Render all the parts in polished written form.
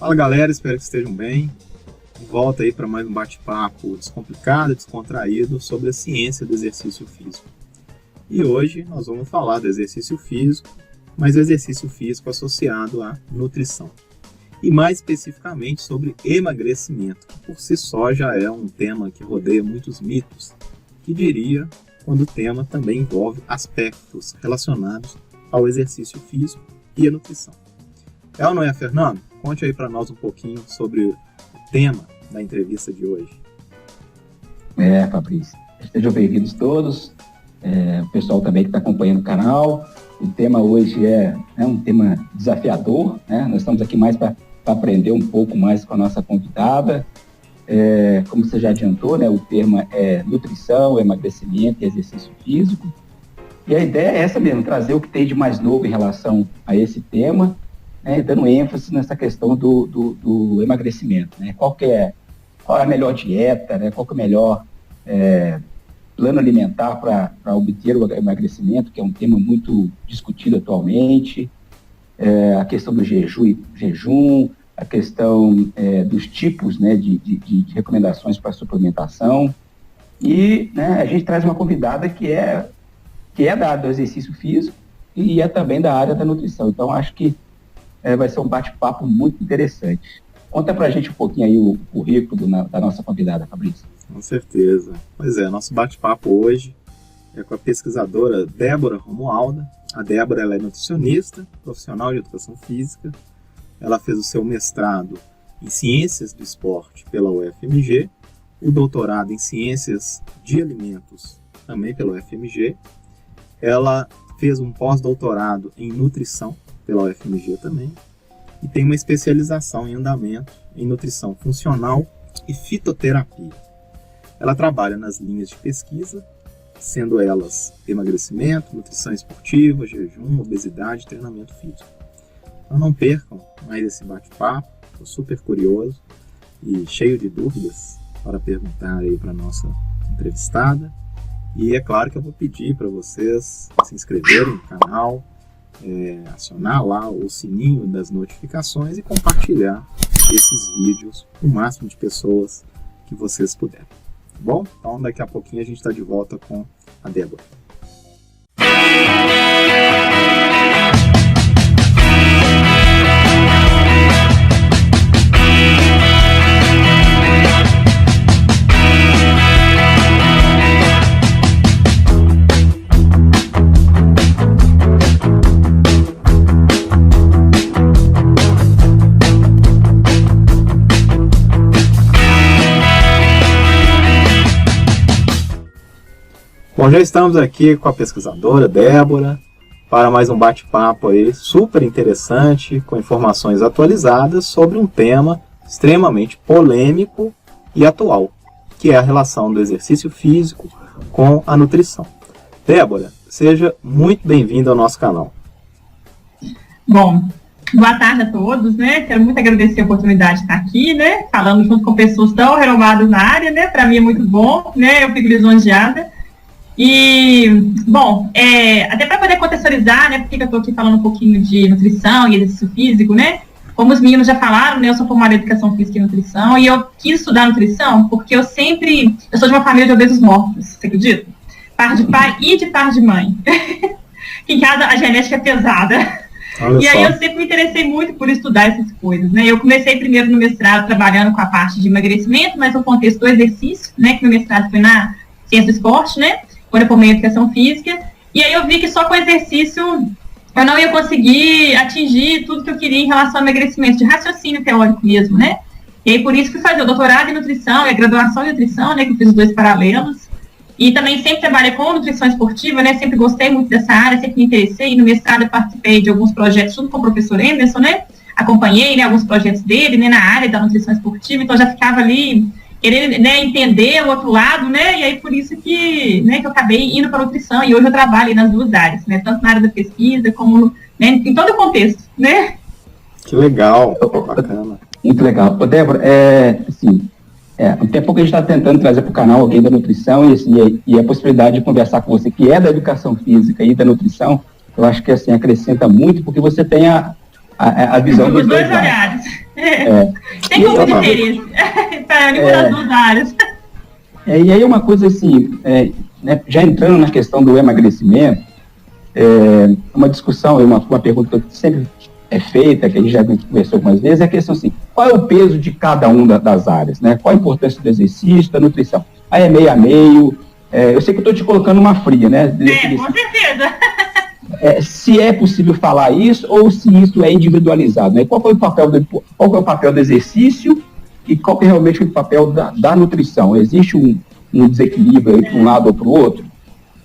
Fala galera, espero que estejam bem. Volta aí para mais um bate-papo descomplicado, descontraído sobre a ciência do exercício físico. E hoje nós vamos falar do exercício físico, mas o exercício físico associado à nutrição. E mais especificamente sobre emagrecimento, que por si só já é um tema que rodeia muitos mitos, que diria quando o tema também envolve aspectos relacionados ao exercício físico e à nutrição. É ou não é, Fernando? Conte aí para nós um pouquinho sobre o tema da entrevista de hoje. Fabrício. Sejam bem-vindos todos. O pessoal também que está acompanhando o canal. O tema hoje é um tema desafiador, né? Nós estamos aqui mais para aprender um pouco mais com a nossa convidada. Como você já adiantou, né? O tema é nutrição, emagrecimento e exercício físico. E a ideia é essa mesmo, trazer o que tem de mais novo em relação a esse tema, né, dando ênfase nessa questão do emagrecimento, né? Qual é a melhor dieta, né? Qual que é o melhor plano alimentar para obter o emagrecimento, que é um tema muito discutido atualmente, a questão do jejum, a questão dos tipos, né, de recomendações para suplementação. E, né, a gente traz uma convidada que é da área do exercício físico e é também da área da nutrição. Então, acho que vai ser um bate-papo muito interessante. Conta pra gente um pouquinho aí o currículo da nossa convidada, Fabrício. Com certeza. Pois é, nosso bate-papo hoje é com a pesquisadora Débora Romualda. A Débora ela é nutricionista, profissional de educação física. Ela fez o seu mestrado em Ciências do Esporte pela UFMG, o doutorado em Ciências de Alimentos também pela UFMG. Ela fez um pós-doutorado em Nutrição pela UFMG também, e tem uma especialização em andamento, em nutrição funcional e fitoterapia. Ela trabalha nas linhas de pesquisa, sendo elas emagrecimento, nutrição esportiva, jejum, obesidade e treinamento físico. Então não percam mais esse bate-papo, estou super curioso e cheio de dúvidas para perguntar aí para a nossa entrevistada. E é claro que eu vou pedir para vocês se inscreverem no canal, acionar lá o sininho das notificações e compartilhar esses vídeos com o máximo de pessoas que vocês puderem. Tá bom? Então daqui a pouquinho a gente está de volta com a Débora. Bom, já estamos aqui com a pesquisadora Débora para mais um bate-papo aí super interessante, com informações atualizadas sobre um tema extremamente polêmico e atual, que é a relação do exercício físico com a nutrição. Débora, seja muito bem-vinda ao nosso canal. Bom, boa tarde a todos, né? Quero muito agradecer a oportunidade de estar aqui, né? Falando junto com pessoas tão renomadas na área, né? Para mim é muito bom, né? Eu fico lisonjeada. E, bom, até para poder contextualizar, né, porque eu estou aqui falando um pouquinho de nutrição e exercício físico, né, como os meninos já falaram, né, eu sou formada em educação física e nutrição, e eu quis estudar nutrição porque eu sou de uma família de obesos mortos, você acredita? Par de pai e de par de mãe. Em casa a genética é pesada. E aí eu sempre me interessei muito por estudar essas coisas, né, eu comecei primeiro no mestrado trabalhando com a parte de emagrecimento, mas no contexto do exercício, né, que meu mestrado foi na ciência do esporte, né, quando eu formei em educação física, e aí eu vi que só com exercício eu não ia conseguir atingir tudo que eu queria em relação ao emagrecimento, de raciocínio teórico mesmo, né? E aí por isso fui fazer o doutorado em nutrição e a graduação em nutrição, né, que eu fiz os dois paralelos, e também sempre trabalhei com nutrição esportiva, né, sempre gostei muito dessa área, sempre me interessei, e no mestrado eu participei de alguns projetos junto com o professor Emerson, né, acompanhei, né, alguns projetos dele, né, na área da nutrição esportiva, então já ficava ali querer, né, entender o outro lado, né, e aí por isso que, né, que eu acabei indo para a nutrição, e hoje eu trabalho nas duas áreas, né, tanto na área da pesquisa como, né, em todo o contexto, né. Que legal, bacana. Muito legal. Ô, Débora, um tempo que a gente está tentando trazer para o canal alguém da nutrição e a possibilidade de conversar com você, que é da educação física e da nutrição, eu acho que assim acrescenta muito, porque você tem a visão dos dois olhares. Tem conflito de interesse para nenhuma das duas áreas. E aí uma coisa assim, né, já entrando na questão do emagrecimento, uma discussão, uma pergunta que sempre é feita, que a gente já conversou algumas vezes, é a questão assim, qual é o peso de cada uma das áreas, né? Qual a importância do exercício, da nutrição? Aí é meio a meio, eu sei que eu estou te colocando uma fria, né? Com certeza. Se é possível falar isso ou se isso é individualizado, né? Qual é o papel do exercício e qual é realmente o papel da nutrição? Existe um desequilíbrio entre um lado ou para o outro?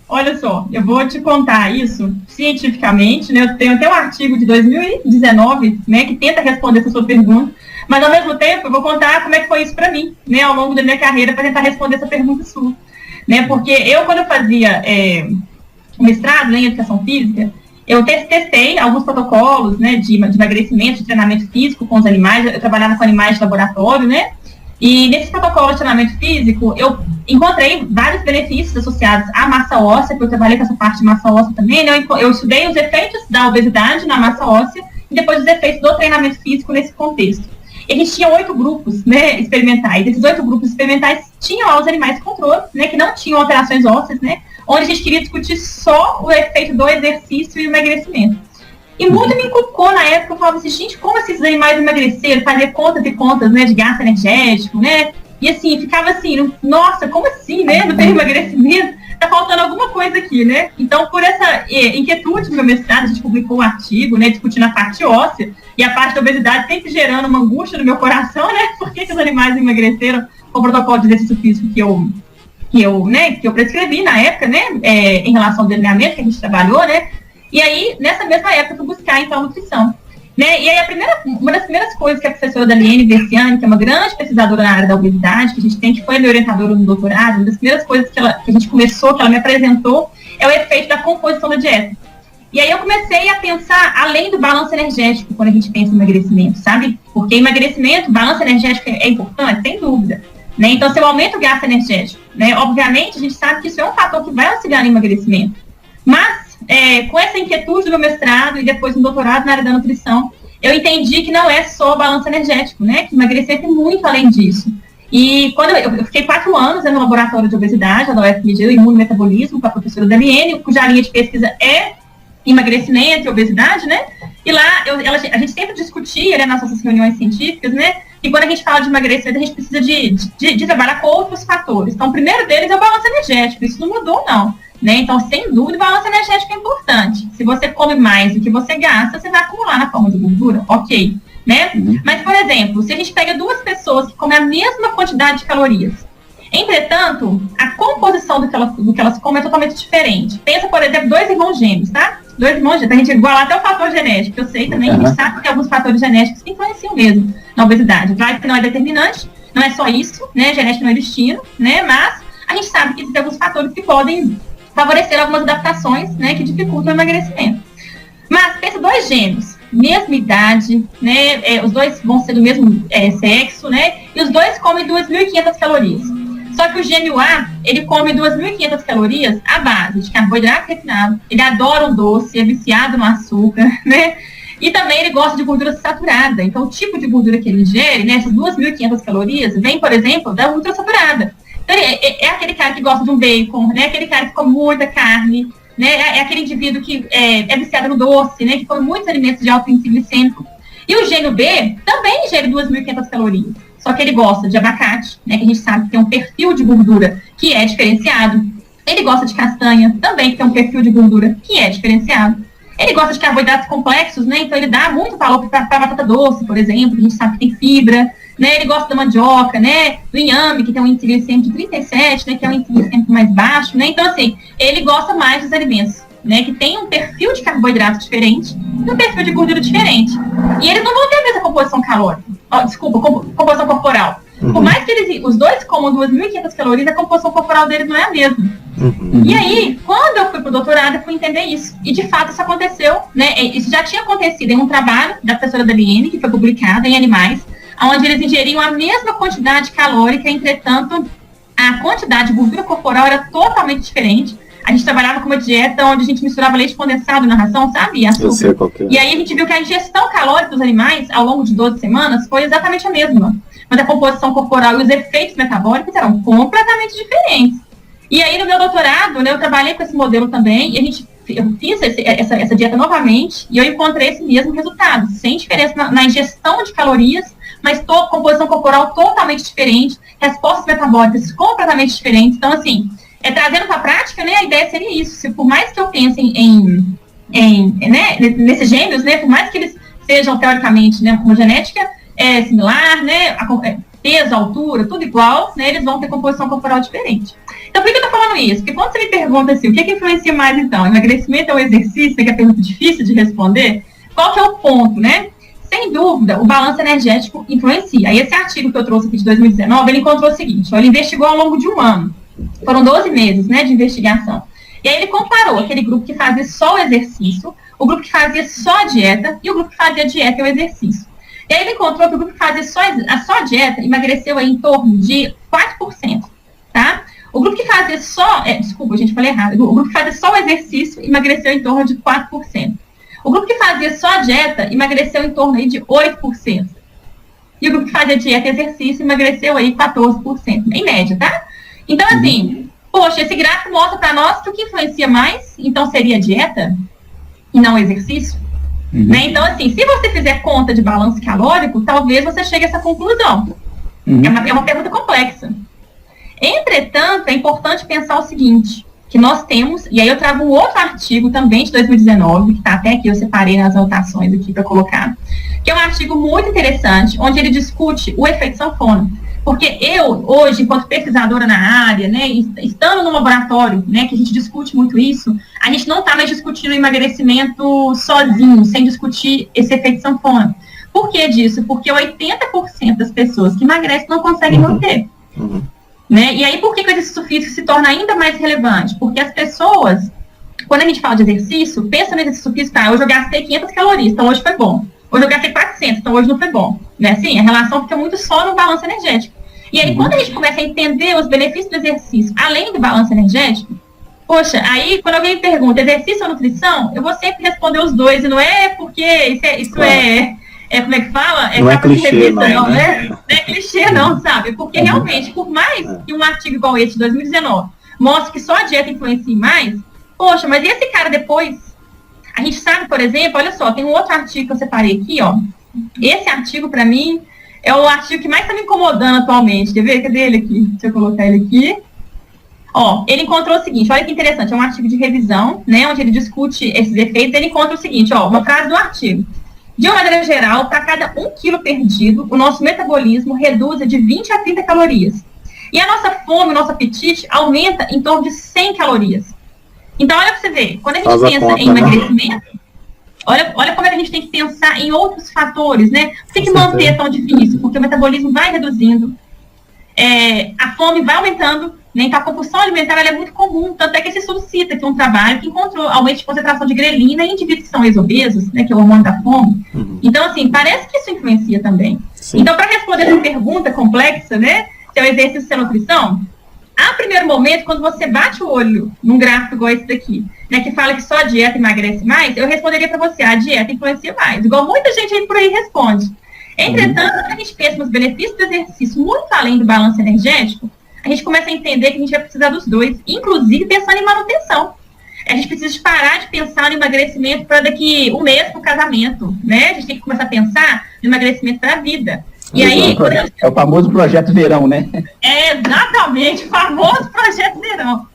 Olha só, eu vou te contar isso cientificamente, né? Eu tenho até um artigo de 2019, né, que tenta responder essa sua pergunta, mas ao mesmo tempo eu vou contar como é que foi isso para mim, né, ao longo da minha carreira, para tentar responder essa pergunta sua, né? Porque quando eu fazia o mestrado, né, em educação física, eu testei alguns protocolos, né, de emagrecimento, de treinamento físico com os animais. Eu trabalhava com animais de laboratório, né? E nesse protocolo de treinamento físico, eu encontrei vários benefícios associados à massa óssea, porque eu trabalhei com essa parte de massa óssea também, né? Eu estudei os efeitos da obesidade na massa óssea e depois os efeitos do treinamento físico nesse contexto. E a gente tinha 8 grupos, né, experimentais. Esses 8 grupos experimentais tinham lá os animais de controle, né, que não tinham alterações ósseas, né, onde a gente queria discutir só o efeito do exercício e o emagrecimento. E muito me inculcou na época, eu falava assim, gente, como esses animais emagreceram, fazer contas e contas, né, de gasto energético, né, e assim, ficava assim, nossa, como assim, né, não tem emagrecimento, tá faltando alguma coisa aqui, né. Então, por essa inquietude do meu mestrado, a gente publicou um artigo, né, discutindo a parte óssea, e a parte da obesidade sempre gerando uma angústia no meu coração, né, por que os animais emagreceram com o protocolo de exercício físico que eu prescrevi na época, né, em relação ao delineamento que a gente trabalhou, né. E aí, nessa mesma época, eu fui buscar, então, nutrição. Né? E aí, uma das primeiras coisas que a professora Daliene Versiani, que é uma grande pesquisadora na área da obesidade, que a gente tem, que foi minha orientadora no doutorado, uma das primeiras coisas que a gente começou, que ela me apresentou, é o efeito da composição da dieta. E aí eu comecei a pensar além do balanço energético, quando a gente pensa em emagrecimento, sabe? Porque emagrecimento, balanço energético é importante, sem dúvida. Né? Então, se eu aumento o gasto energético, né? Obviamente, a gente sabe que isso é um fator que vai auxiliar no emagrecimento. Mas, com essa inquietude do meu mestrado e depois no doutorado na área da nutrição, eu entendi que não é só o balanço energético, né? Que emagrecer tem muito além disso. E quando eu fiquei 4 anos no laboratório de obesidade, da UFMG, o imunometabolismo, com a professora Daliene, cuja linha de pesquisa é emagrecimento e obesidade, né? E lá a gente sempre discutia, né, nas nossas reuniões científicas, né? Que quando a gente fala de emagrecimento, a gente precisa de trabalhar com outros fatores. Então, o primeiro deles é o balanço energético. Isso não mudou, não. Né? Então, sem dúvida, o balanço energético é importante. Se você come mais do que você gasta, você vai acumular na forma de gordura, ok. Né? Mas, por exemplo, se a gente pega 2 pessoas que comem a mesma quantidade de calorias, entretanto, a composição do que elas comem é totalmente diferente. Pensa, por exemplo, 2 irmãos gêmeos, tá? 2 irmãos gêmeos, a gente igualar até o fator genético. Eu sei também que a gente sabe que tem alguns fatores genéticos que influenciam mesmo na obesidade. Claro que não é determinante, não é só isso, né? Genética não é destino, né? Mas a gente sabe que existem alguns fatores que podem favorecer algumas adaptações, né, que dificultam o emagrecimento. Mas pensa 2 gêmeos, mesma idade, né, os 2 vão ser do mesmo sexo, né, e os 2 comem 2.500 calorias. Só que o gêmeo A, ele come 2.500 calorias à base de carboidrato refinado, ele adora um doce, é viciado no açúcar, né, e também ele gosta de gordura saturada. Então, o tipo de gordura que ele ingere, né, essas 2.500 calorias, vem, por exemplo, da ultrassaturada. Então, é aquele cara que gosta de um bacon, né? Aquele cara que come muita carne, né? É aquele indivíduo que é viciado no doce, né? Que come muitos alimentos de alto índice glicêmico. E o gênio B também ingere 2.500 calorias. Só que ele gosta de abacate, né? Que a gente sabe que tem um perfil de gordura que é diferenciado. Ele gosta de castanha, também que tem um perfil de gordura que é diferenciado. Ele gosta de carboidratos complexos, né? Então ele dá muito valor para a batata doce, por exemplo, que a gente sabe que tem fibra. Né, ele gosta da mandioca, né, do inhame, que tem um índice glicêmico de 37, né, que é um índice glicêmico mais baixo, né, então assim, ele gosta mais dos alimentos, né, que tem um perfil de carboidrato diferente e um perfil de gordura diferente. E eles não vão ter a mesma composição calórica, composição corporal. Por mais que os 2 comam 2.500 calorias, a composição corporal deles não é a mesma. E aí, quando eu fui para o doutorado, eu fui entender isso. E, de fato, isso aconteceu, né, isso já tinha acontecido em um trabalho da professora Daliene, que foi publicado em animais, onde eles ingeriam a mesma quantidade calórica, entretanto, a quantidade de gordura corporal era totalmente diferente, a gente trabalhava com uma dieta onde a gente misturava leite condensado na ração, sabe? E açúcar. Eu sei qual que é. E aí a gente viu que a ingestão calórica dos animais ao longo de 12 semanas foi exatamente a mesma. Mas a composição corporal e os efeitos metabólicos eram completamente diferentes. E aí no meu doutorado, né, eu trabalhei com esse modelo também, e eu fiz essa dieta novamente, e eu encontrei esse mesmo resultado, sem diferença na ingestão de calorias, mas composição corporal totalmente diferente, respostas metabólicas completamente diferentes. Então, assim, trazendo para a prática, né, a ideia seria isso. Se por mais que eu pense né, nesses gêmeos, né, por mais que eles sejam, teoricamente, né, uma genética similar, né, peso, altura, tudo igual, né, eles vão ter composição corporal diferente. Então, por que eu estou falando isso? Porque quando você me pergunta assim, o que influencia mais, então? Emagrecimento ou exercício, que é a pergunta difícil de responder, qual que é o ponto, né? Sem dúvida, o balanço energético influencia. Aí esse artigo que eu trouxe aqui de 2019, ele encontrou o seguinte, ele investigou ao longo de um ano. Foram 12 meses, né, de investigação. E aí ele comparou aquele grupo que fazia só o exercício, o grupo que fazia só a dieta e o grupo que fazia a dieta e o exercício. E aí ele encontrou que o grupo que fazia só a dieta emagreceu aí em torno de 4%, tá? O grupo que fazia só... desculpa, gente, falei errado. O grupo que fazia só o exercício emagreceu em torno de 4%. O grupo que fazia só a dieta emagreceu em torno aí de 8%. E o grupo que fazia dieta e exercício emagreceu aí 14%, em média, tá? Então, assim, poxa, esse gráfico mostra para nós que o que influencia mais, então, seria a dieta e não o exercício. Né? Então, assim, se você fizer conta de balanço calórico, talvez você chegue a essa conclusão. É uma pergunta complexa. Entretanto, é importante pensar o seguinte, que nós temos, e aí eu trago um outro artigo também de 2019, que está até aqui, eu separei nas anotações aqui para colocar, que é um artigo muito interessante, onde ele discute o efeito sanfona. Porque eu, hoje, enquanto pesquisadora na área, né, estando no laboratório, né, que a gente discute muito isso, a gente não está mais discutindo emagrecimento sozinho, sem discutir esse efeito sanfona. Por que disso? Porque 80% das pessoas que emagrecem não conseguem manter. Né? E aí, por que o exercício físico se torna ainda mais relevante? Porque as pessoas, quando a gente fala de exercício, pensa no exercício físico, hoje eu gastei 500 calorias, então hoje foi bom. Hoje eu gastei 400, então hoje não foi bom. Né? Assim, a relação fica muito só no balanço energético. E aí, quando a gente começa a entender os benefícios do exercício, além do balanço energético, poxa, aí quando alguém me pergunta exercício ou nutrição, eu vou sempre responder os dois, e não é porque isso é como é que fala? Não é clichê, revista, não, né? Não é clichê, não, sabe? Porque realmente, por mais que um artigo igual esse de 2019 mostre que só a dieta influencia mais, poxa, mas e esse cara depois? A gente sabe, por exemplo, olha só, tem um outro artigo que eu separei aqui, ó. Esse artigo, para mim, é o artigo que mais está me incomodando atualmente. Quer ver? Cadê ele aqui? Deixa eu colocar ele aqui. Ó, ele encontrou o seguinte, olha que interessante, é um artigo de revisão, né, onde ele discute esses efeitos, ele encontra o seguinte, ó, uma frase do artigo. De uma maneira geral, para cada 1 quilo perdido, o nosso metabolismo reduz de 20 a 30 calorias. E a nossa fome, o nosso apetite, aumenta em torno de 100 calorias. Então, olha para você ver, quando a gente pensa em emagrecimento, olha como é que a gente tem que pensar em outros fatores, né? Por que manter é tão difícil? Porque o metabolismo vai reduzindo, a fome vai aumentando, né? Então a compulsão alimentar ela é muito comum, tanto é que esse estudo cita que um trabalho que encontrou aumento de concentração de grelina em indivíduos que são ex-obesos, né? Que é o hormônio da fome. Então, assim, parece que isso influencia também. Sim. Então, para responder essa pergunta complexa, né? Se é o exercício, se é a nutrição, a primeiro momento, quando você bate o olho num gráfico igual esse daqui, né, que fala que só a dieta emagrece mais, eu responderia para você, a dieta influencia mais, igual muita gente aí por aí responde. Entretanto, quando a gente pensa nos benefícios do exercício, muito além do balanço energético, a gente começa a entender que a gente vai precisar dos dois, inclusive pensando em manutenção. A gente precisa parar de pensar no emagrecimento para daqui um mês para o casamento, né? A gente tem que começar a pensar no emagrecimento para a vida. E aí, é o famoso projeto verão, né? Exatamente, o famoso projeto verão.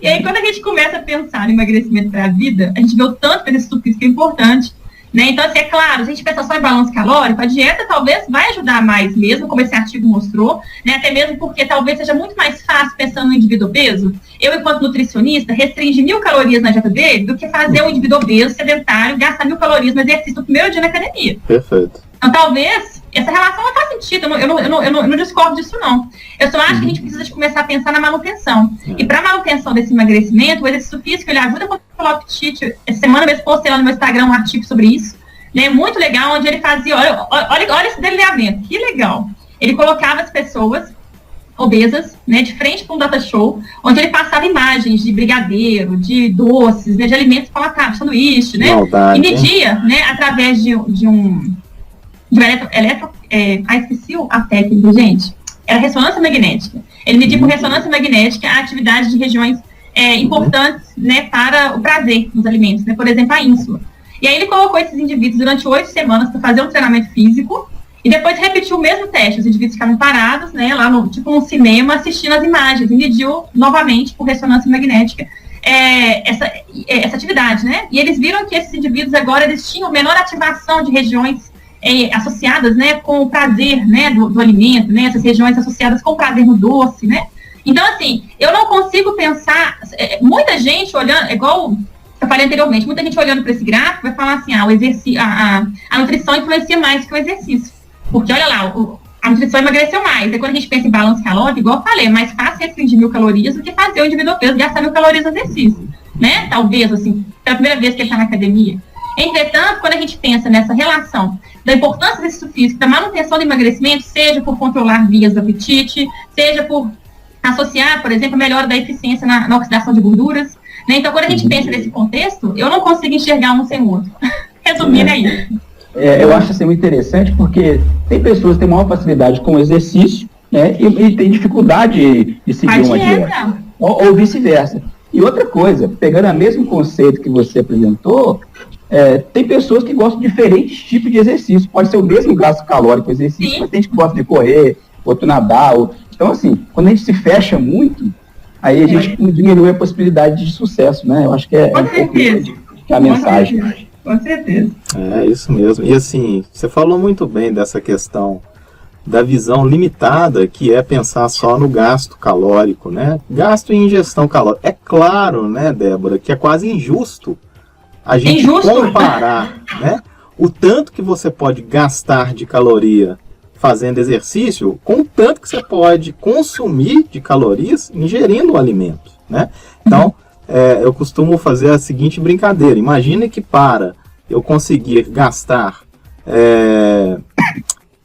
E aí, quando a gente começa a pensar no emagrecimento para a vida, a gente vê o tanto que esse físico é importante, né? Então, assim, é claro, se a gente pensar só em balanço calórico, a dieta talvez vai ajudar mais mesmo, como esse artigo mostrou, né? Até mesmo porque talvez seja muito mais fácil, pensando no indivíduo obeso, eu, enquanto nutricionista, restringir 1.000 calorias na dieta dele do que fazer um indivíduo obeso, sedentário, gastar 1.000 calorias no exercício no primeiro dia na academia. Perfeito. Então, talvez essa relação não faz sentido, eu não discordo disso, não. Eu só acho que a gente precisa de começar a pensar na manutenção. E para a manutenção desse emagrecimento, o exercício físico, ele ajuda a controlar o apetite. Essa semana mesmo postei lá no meu Instagram um artigo sobre isso, né, muito legal, onde ele fazia, olha esse delineamento, que legal. Ele colocava as pessoas, obesas, né, de frente para um data show, onde ele passava imagens de brigadeiro, de doces, né, de alimentos palatáveis, sanduíche, né, Maldade, e media, né, através de um esqueci a técnica, gente, era ressonância magnética. Ele media por ressonância magnética a atividade de regiões importantes, né, para o prazer dos alimentos, né, por exemplo, a ínsula. E aí ele colocou esses indivíduos durante 8 semanas para fazer um treinamento físico, e depois repetiu o mesmo teste. Os indivíduos ficavam parados, né, lá no cinema, assistindo as imagens, e mediu novamente por ressonância magnética essa atividade, né? E eles viram que esses indivíduos agora eles tinham menor ativação de regiões associadas, né, com o prazer, né, do alimento, né, essas regiões associadas com o prazer no doce, né? Então, assim, eu não consigo pensar, muita gente olhando, igual eu falei anteriormente, muita gente olhando para esse gráfico vai falar assim, a nutrição influencia mais que o exercício. Porque, olha lá, a nutrição emagreceu mais. E quando a gente pensa em balanço calórico, igual eu falei, é mais fácil restringir 1.000 calorias do que fazer o indivíduo obeso gastar 1.000 calorias no exercício, né? Talvez, assim, pela primeira vez que ele está na academia. Entretanto, quando a gente pensa nessa relação da importância do exercício físico, da manutenção do emagrecimento, seja por controlar vias do apetite, seja por associar, por exemplo, a melhora da eficiência na oxidação de gorduras, né? Então, quando a gente pensa nesse contexto, eu não consigo enxergar um sem o outro. Resumindo, é isso. Eu acho assim muito interessante porque tem pessoas que têm maior facilidade com o exercício, né, e tem dificuldade de seguir uma dieta, ou vice-versa. E outra coisa, pegando o mesmo conceito que você apresentou, tem pessoas que gostam de diferentes tipos de exercício. Pode ser o mesmo gasto calórico o exercício, mas tem gente que gosta de correr, outro nadar. Então, assim, quando a gente se fecha muito, aí a gente diminui a possibilidade de sucesso, né? Eu acho que é a mensagem. Com certeza. É isso mesmo. E assim, você falou muito bem dessa questão da visão limitada, que é pensar só no gasto calórico, né? Gasto e ingestão calórica. É claro, né, Débora, que é quase injusto a gente comparar, né, o tanto que você pode gastar de caloria fazendo exercício com o tanto que você pode consumir de calorias ingerindo o alimento, né? Então, eu costumo fazer a seguinte brincadeira. Imagine que para eu conseguir gastar,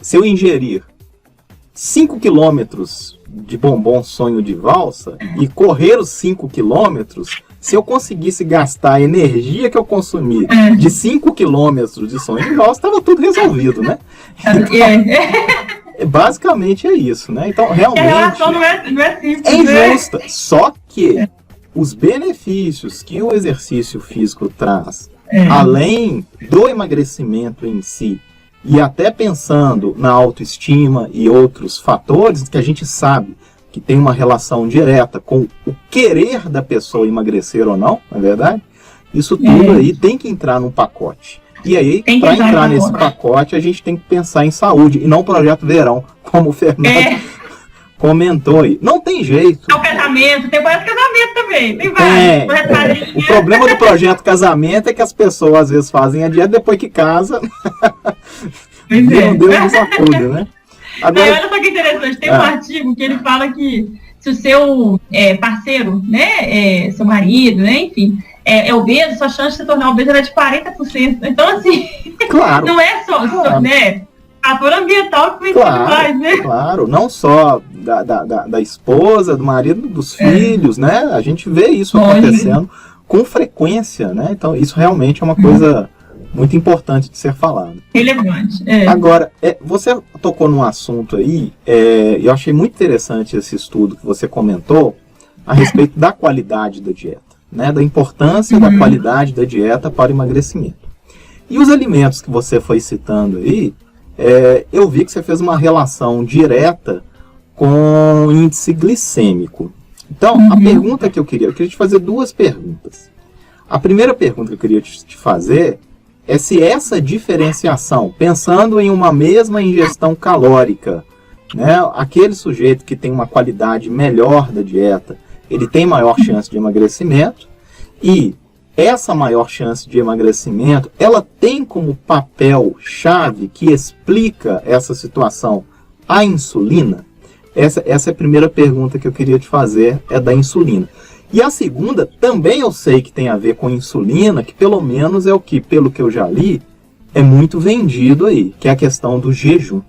se eu ingerir 5 quilômetros de bombom sonho de valsa e correr os 5 quilômetros, se eu conseguisse gastar a energia que eu consumi de 5 quilômetros de sonho de valsa, estava tudo resolvido, né? Então, basicamente é isso, né? Então, realmente... A relação não é simples, é injusta, só que os benefícios que o exercício físico traz, além do emagrecimento em si, e até pensando na autoestima e outros fatores que a gente sabe que tem uma relação direta com o querer da pessoa emagrecer ou não, não é verdade? Isso tudo aí tem que entrar num pacote. E aí, para entrar nesse pacote, a gente tem que pensar em saúde, e não projeto verão, como o Fernando comentou aí. Não tem jeito. É o casamento, tem projeto casamento também, tem vários. O problema do projeto casamento é que as pessoas às vezes fazem a dieta depois que casa. Meu Deus nos acuda, né? Agora, olha só que interessante, tem um artigo que ele fala que se o seu parceiro, né, seu marido, né, enfim, é obeso, sua chance de se tornar obeso é de 40%. Então, assim, não é só né, fator ambiental que faz, né? Claro, não só da esposa, do marido, dos filhos, né? A gente vê isso acontecendo com frequência, né? Então, isso realmente é uma coisa muito importante de ser falado. Relevante. Agora, você tocou num assunto aí, eu achei muito interessante esse estudo que você comentou a respeito da qualidade da dieta, né? Da importância da qualidade da dieta para o emagrecimento. E os alimentos que você foi citando aí, eu vi que você fez uma relação direta com o índice glicêmico. Então, a pergunta que eu queria te fazer duas perguntas. A primeira pergunta que eu queria te fazer é se essa diferenciação, pensando em uma mesma ingestão calórica, né, aquele sujeito que tem uma qualidade melhor da dieta, ele tem maior chance de emagrecimento, e essa maior chance de emagrecimento, ela tem como papel-chave que explica essa situação a insulina? Essa é a primeira pergunta que eu queria te fazer, é da insulina. E a segunda, também eu sei que tem a ver com insulina, que pelo menos é o que, pelo que eu já li, é muito vendido aí, que é a questão do jejum,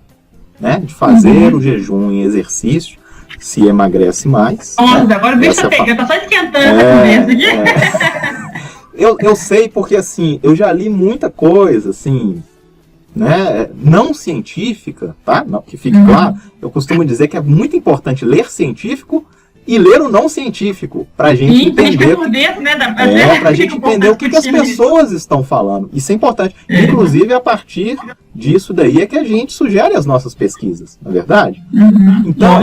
né? De fazer o jejum em exercício, se emagrece mais. Nossa, né? agora deixa eu pegar, tá só esquentando essa conversa aqui. Eu sei porque, assim, eu já li muita coisa, assim, né, não científica, tá? Não, que fique claro, eu costumo dizer que é muito importante ler científico e ler o não científico, pra gente entender, pra gente entender o que as pessoas estão falando. Isso é importante. Inclusive, a partir disso daí é que a gente sugere as nossas pesquisas, não é verdade? Então,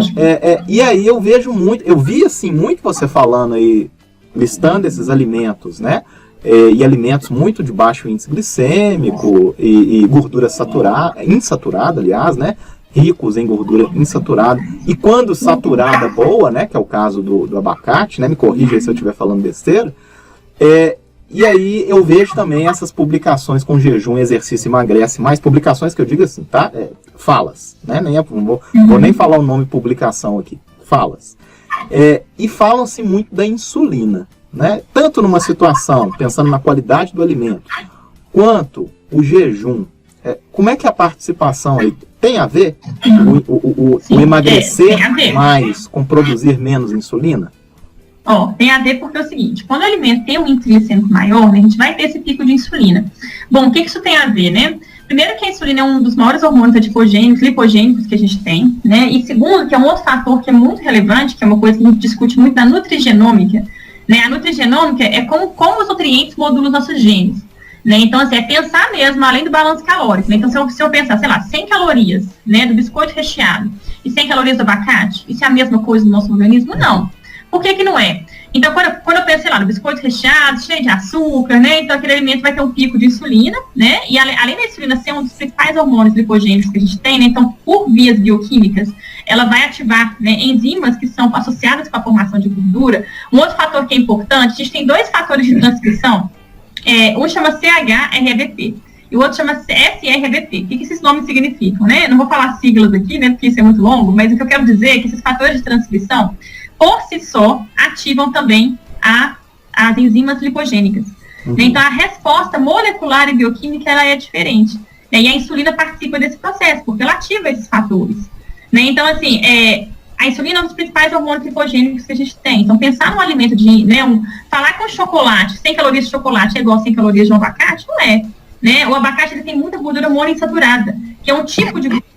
e aí eu vejo muito, eu vi assim, muito você falando aí, listando esses alimentos, né? E alimentos muito de baixo índice glicêmico e gordura insaturada, aliás, né? Ricos em gordura insaturada, e quando saturada boa, né, que é o caso do abacate, né, me corrija aí se eu estiver falando besteira, e aí eu vejo também essas publicações com jejum, exercício, emagrece, mais publicações que eu digo assim, tá, falas, né, vou nem falar o nome publicação aqui, falas, e falam-se muito da insulina, né, tanto numa situação, pensando na qualidade do alimento, quanto o jejum. Como é que a participação aí tem a ver? O emagrecer mais com produzir menos insulina? Tem a ver porque é o seguinte, quando o alimento tem um índice glicêmico maior, né, a gente vai ter esse pico de insulina. Bom, o que isso tem a ver, né? Primeiro que a insulina é um dos maiores hormônios adipogênicos, lipogênicos que a gente tem, né? E segundo, que é um outro fator que é muito relevante, que é uma coisa que a gente discute muito na nutrigenômica, né? A nutrigenômica é como os nutrientes modulam os nossos genes. Né? Então, assim, é pensar mesmo além do balanço calórico. Né? Então, se eu pensar, sei lá, 100 calorias, né, do biscoito recheado e 100 calorias do abacate, isso é a mesma coisa no nosso organismo? Não. Por que não é? Então, quando eu penso, sei lá, no biscoito recheado, cheio de açúcar, né, então aquele alimento vai ter um pico de insulina, né, e além da insulina ser um dos principais hormônios lipogênicos que a gente tem, né, então, por vias bioquímicas, ela vai ativar, né, enzimas que são associadas com a formação de gordura. Um outro fator que é importante, a gente tem 2 fatores de transcrição. Um chama CHRBP e o outro chama SRBP. O que esses nomes significam, né? Eu não vou falar siglas aqui, né, porque isso é muito longo, mas o que eu quero dizer é que esses fatores de transcrição, por si só, ativam também as enzimas lipogênicas. Né? Então, a resposta molecular e bioquímica ela é diferente. Né? E a insulina participa desse processo, porque ela ativa esses fatores. Né? Então, assim, a insulina é um dos principais hormônios lipogênicos que a gente tem. Então, pensar num alimento falar com chocolate, 100 calorias de chocolate é igual a 100 calorias de um abacate, não é. Né? O abacate ele tem muita gordura monoinsaturada, que é um tipo de gordura,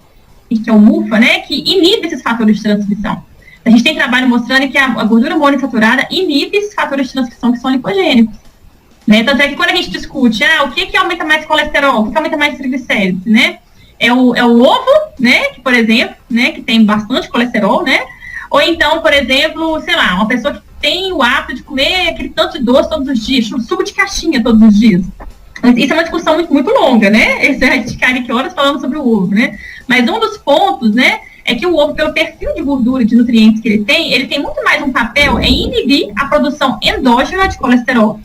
que é o MUFA, né, que inibe esses fatores de transcrição. A gente tem trabalho mostrando que a gordura monoinsaturada inibe esses fatores de transcrição que são lipogênicos. Né? Tanto é que quando a gente discute, o que aumenta mais colesterol, o que aumenta mais triglicéridos, né? É o ovo, né, que, por exemplo, né, que tem bastante colesterol, né, ou então, por exemplo, sei lá, uma pessoa que tem o hábito de comer aquele tanto de doce todos os dias, suco de caixinha todos os dias. Isso é uma discussão muito, muito longa, né, a gente ficaria aqui horas falando sobre o ovo, né, mas um dos pontos, né, é que o ovo, pelo perfil de gordura, de nutrientes que ele tem muito mais um papel em inibir a produção endógena de colesterol,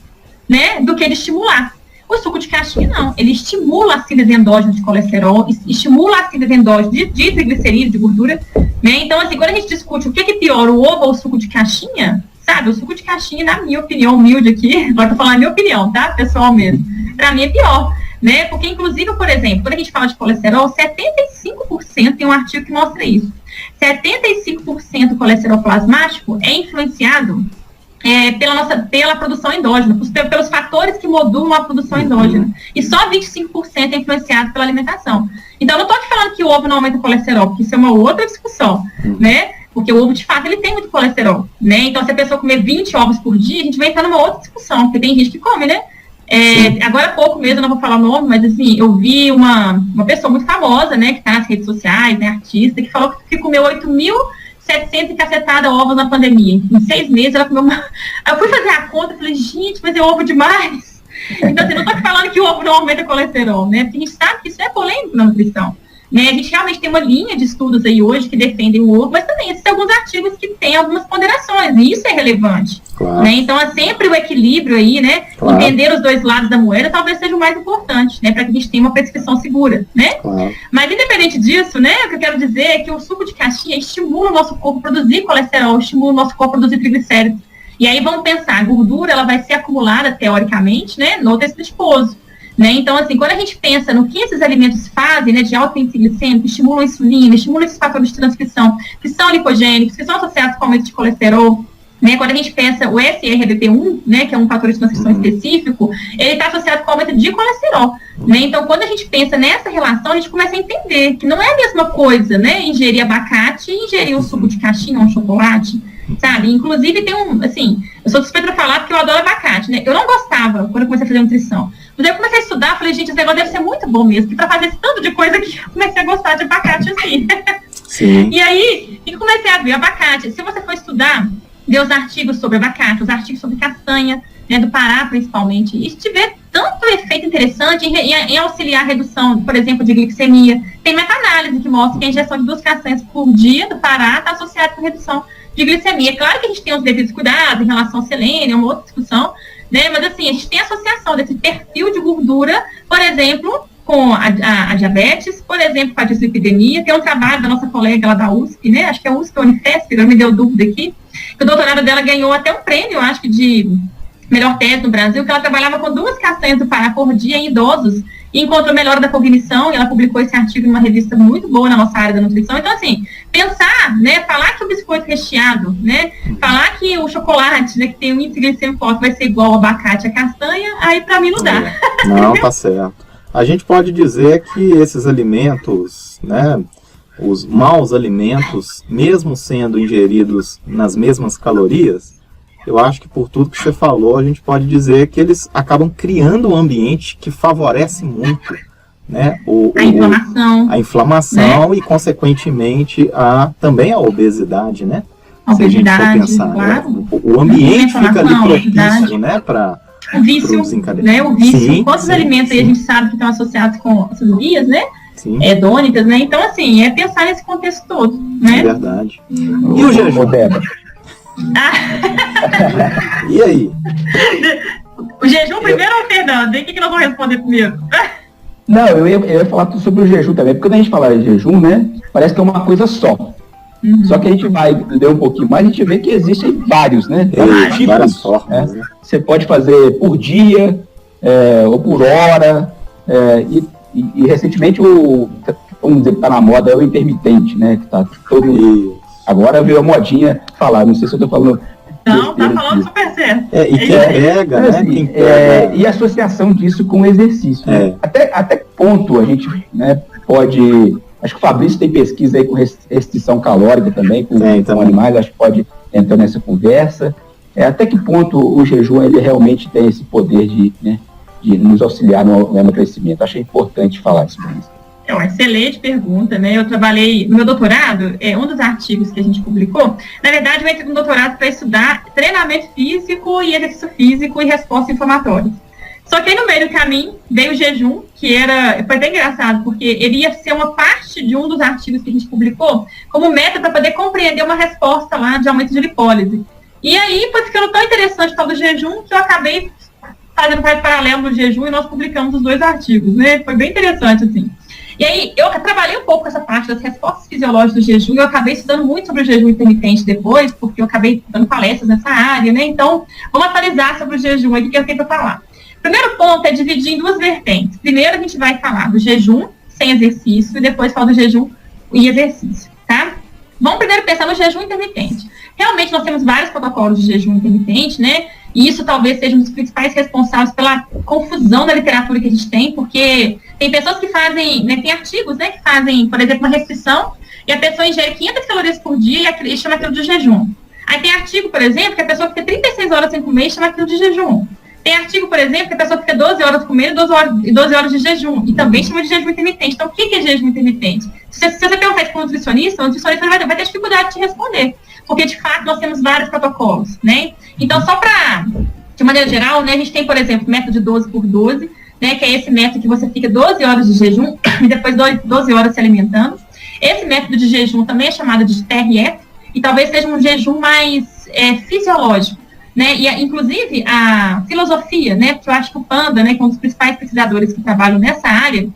né, do que ele estimular. O suco de caixinha, não. Ele estimula a síntese endógena de colesterol, estimula a síntese endógena de triglicerídeos, de gordura. Né? Então, assim, quando a gente discute o que é pior, o ovo ou o suco de caixinha, sabe? O suco de caixinha, na minha opinião, humilde aqui, agora tô falando a minha opinião, tá? Pessoal mesmo. Pra mim é pior. Né? Porque, inclusive, por exemplo, quando a gente fala de colesterol, 75% tem um artigo que mostra isso. 75% do colesterol plasmático é influenciado pela produção endógena, pelos fatores que modulam a produção endógena. E só 25% é influenciado pela alimentação. Então, eu não estou aqui falando que o ovo não aumenta o colesterol, porque isso é uma outra discussão, né? Porque o ovo, de fato, ele tem muito colesterol, né? Então, se a pessoa comer 20 ovos por dia, a gente vai entrar numa outra discussão, porque tem gente que come, né? Agora há pouco mesmo, eu não vou falar o nome, mas assim, eu vi uma pessoa muito famosa, né, que está nas redes sociais, né, artista, que falou que comeu 8.700 e cacetada ovos na pandemia. Em 6 meses ela comeu uma... Eu fui fazer a conta e falei, gente, mas é ovo demais. Então, assim, não estou falando que o ovo não aumenta colesterol, né? Porque a gente sabe que isso é polêmico na nutrição. Né? A gente realmente tem uma linha de estudos aí hoje que defendem o ovo, mas também existem alguns artigos que têm algumas ponderações, e isso é relevante. Claro. Né? Então, é sempre o equilíbrio aí, né? Claro. Entender os dois lados da moeda talvez seja o mais importante, né? Para que a gente tenha uma prescrição segura, né? Claro. Mas, independente disso, né? O que eu quero dizer é que o suco de caixinha estimula o nosso corpo a produzir colesterol, estimula o nosso corpo a produzir triglicéridos. E aí, vamos pensar, a gordura, ela vai ser acumulada, teoricamente, né? No tecido adiposo. né? Então, assim, quando a gente pensa no que esses alimentos fazem, né, de alto índice glicêmico, estimulam a insulina, estimulam esses fatores de transcrição, que são lipogênicos, que são associados com aumento de colesterol, né? Quando a gente pensa o SRBP1, né, que é um fator de transcrição específico, ele está associado com aumento de colesterol, né? Então, quando a gente pensa nessa relação, a gente começa a entender que não é a mesma coisa, né, ingerir abacate e ingerir um suco de caixinha ou um chocolate, sabe? Inclusive, tem eu sou suspeita para falar porque eu adoro abacate, né? Eu não gostava quando eu comecei a fazer nutrição. Mas aí eu comecei a estudar, falei, gente, esse negócio deve ser muito bom mesmo, que para fazer esse tanto de coisa que eu comecei a gostar de abacate, assim. Sim. E aí, eu comecei a ver abacate. Se você for estudar, ver os artigos sobre abacate, os artigos sobre castanha, né, do Pará principalmente, e tiver tanto efeito interessante em auxiliar a redução, por exemplo, de glicemia. Tem meta-análise que mostra que a ingestão de 2 castanhas por dia do Pará está associada com redução de glicemia. Claro que a gente tem os devidos cuidados em relação ao selênio, é uma outra discussão, né, mas assim, a gente tem associação desse perfil de gordura, por exemplo, com a diabetes, por exemplo, com a dislipidemia. Tem um trabalho da nossa colega lá da USP, né, acho que é a USP ou Unifesp, agora me deu dúvida aqui, que o doutorado dela ganhou até um prêmio, acho que de melhor tese no Brasil, que ela trabalhava com 2 castanhas do Pará por dia em idosos e encontrou melhora da cognição, e ela publicou esse artigo em uma revista muito boa na nossa área da nutrição. Então, assim, pensar, né, falar que o biscoito recheado, né, falar que o chocolate, né, que tem um índice glicêmico alto, vai ser igual ao abacate, a castanha, aí pra mim não dá. Não, tá certo. A gente pode dizer que esses alimentos, né, os maus alimentos, mesmo sendo ingeridos nas mesmas calorias, eu acho que por tudo que você falou, a gente pode dizer que eles acabam criando um ambiente que favorece muito, né, a inflamação, né? E, consequentemente, também a obesidade, né? A se obesidade, a gente for pensar, claro. Né? O ambiente fica ali propício, né, para o vício, né? O vício. Sim, quantos alimentos aí a gente sabe que estão associados com essas vias, né? Sim. Hedônicas, né? Então, assim, é pensar nesse contexto todo, né? É verdade. E o jejum? E aí? O jejum primeiro ou o Fernando? O que nós vamos responder primeiro? Não, eu ia falar tudo sobre o jejum também, porque quando a gente fala de jejum, né, parece que é uma coisa só. Só que a gente vai ler um pouquinho mais, a gente vê que existem vários, né? Várias formas, né? Você pode fazer por dia, ou por hora, e recentemente vamos dizer que está na moda, é o intermitente, né? Que tá todo... Agora veio a modinha falar, não sei se eu estou falando... Não, tá falando super certo. E quem pega, né? Assim, Quem pega... E a associação disso com o exercício. Né? Até que ponto a gente, né, pode... Acho que o Fabrício tem pesquisa aí com restrição calórica também, com animais, acho que pode entrar nessa conversa. Até que ponto o jejum ele realmente tem esse poder de nos auxiliar no emagrecimento? Achei importante falar isso para isso. É uma excelente pergunta, né? Eu trabalhei no meu doutorado, um dos artigos que a gente publicou, na verdade eu entrei no doutorado para estudar treinamento físico e exercício físico e resposta inflamatória. Só que aí no meio do caminho veio o jejum, que foi até engraçado, porque ele ia ser uma parte de um dos artigos que a gente publicou, como meta para poder compreender uma resposta lá de aumento de lipólise. E aí foi ficando tão interessante o tal do jejum, que eu acabei fazendo parte paralelo do jejum e nós publicamos os 2 artigos, né? Foi bem interessante, assim. E aí, eu trabalhei um pouco com essa parte das respostas fisiológicas do jejum, e eu acabei estudando muito sobre o jejum intermitente depois, porque eu acabei dando palestras nessa área, né? Então, vamos atualizar sobre o jejum aqui que eu tenho para falar. O primeiro ponto é dividir em 2 vertentes. Primeiro, a gente vai falar do jejum sem exercício, e depois falar do jejum e exercício, tá? Vamos primeiro pensar no jejum intermitente. Realmente, nós temos vários protocolos de jejum intermitente, né? E isso talvez seja um dos principais responsáveis pela confusão da literatura que a gente tem, porque tem pessoas que fazem, né, tem artigos, né, que fazem, por exemplo, uma restrição, e a pessoa ingere 500 calorias por dia e chama aquilo de jejum. Aí tem artigo, por exemplo, que a pessoa fica 36 horas sem comer e chama aquilo de jejum. Tem artigo, por exemplo, que a pessoa fica 12 horas comendo e 12 horas de jejum, e também chama de jejum intermitente. Então, o que é jejum intermitente? Se você perguntar para um nutricionista, o nutricionista vai ter dificuldade de responder, porque, de fato, nós temos vários protocolos, né? Então, só para, de maneira geral, né, a gente tem, por exemplo, o método de 12 por 12, né, que é esse método que você fica 12 horas de jejum e depois 12 horas se alimentando. Esse método de jejum também é chamado de TRF, e talvez seja um jejum mais fisiológico, né? E, inclusive, a filosofia, né, porque eu acho que o Panda, né, que é um dos principais pesquisadores que trabalham nessa área,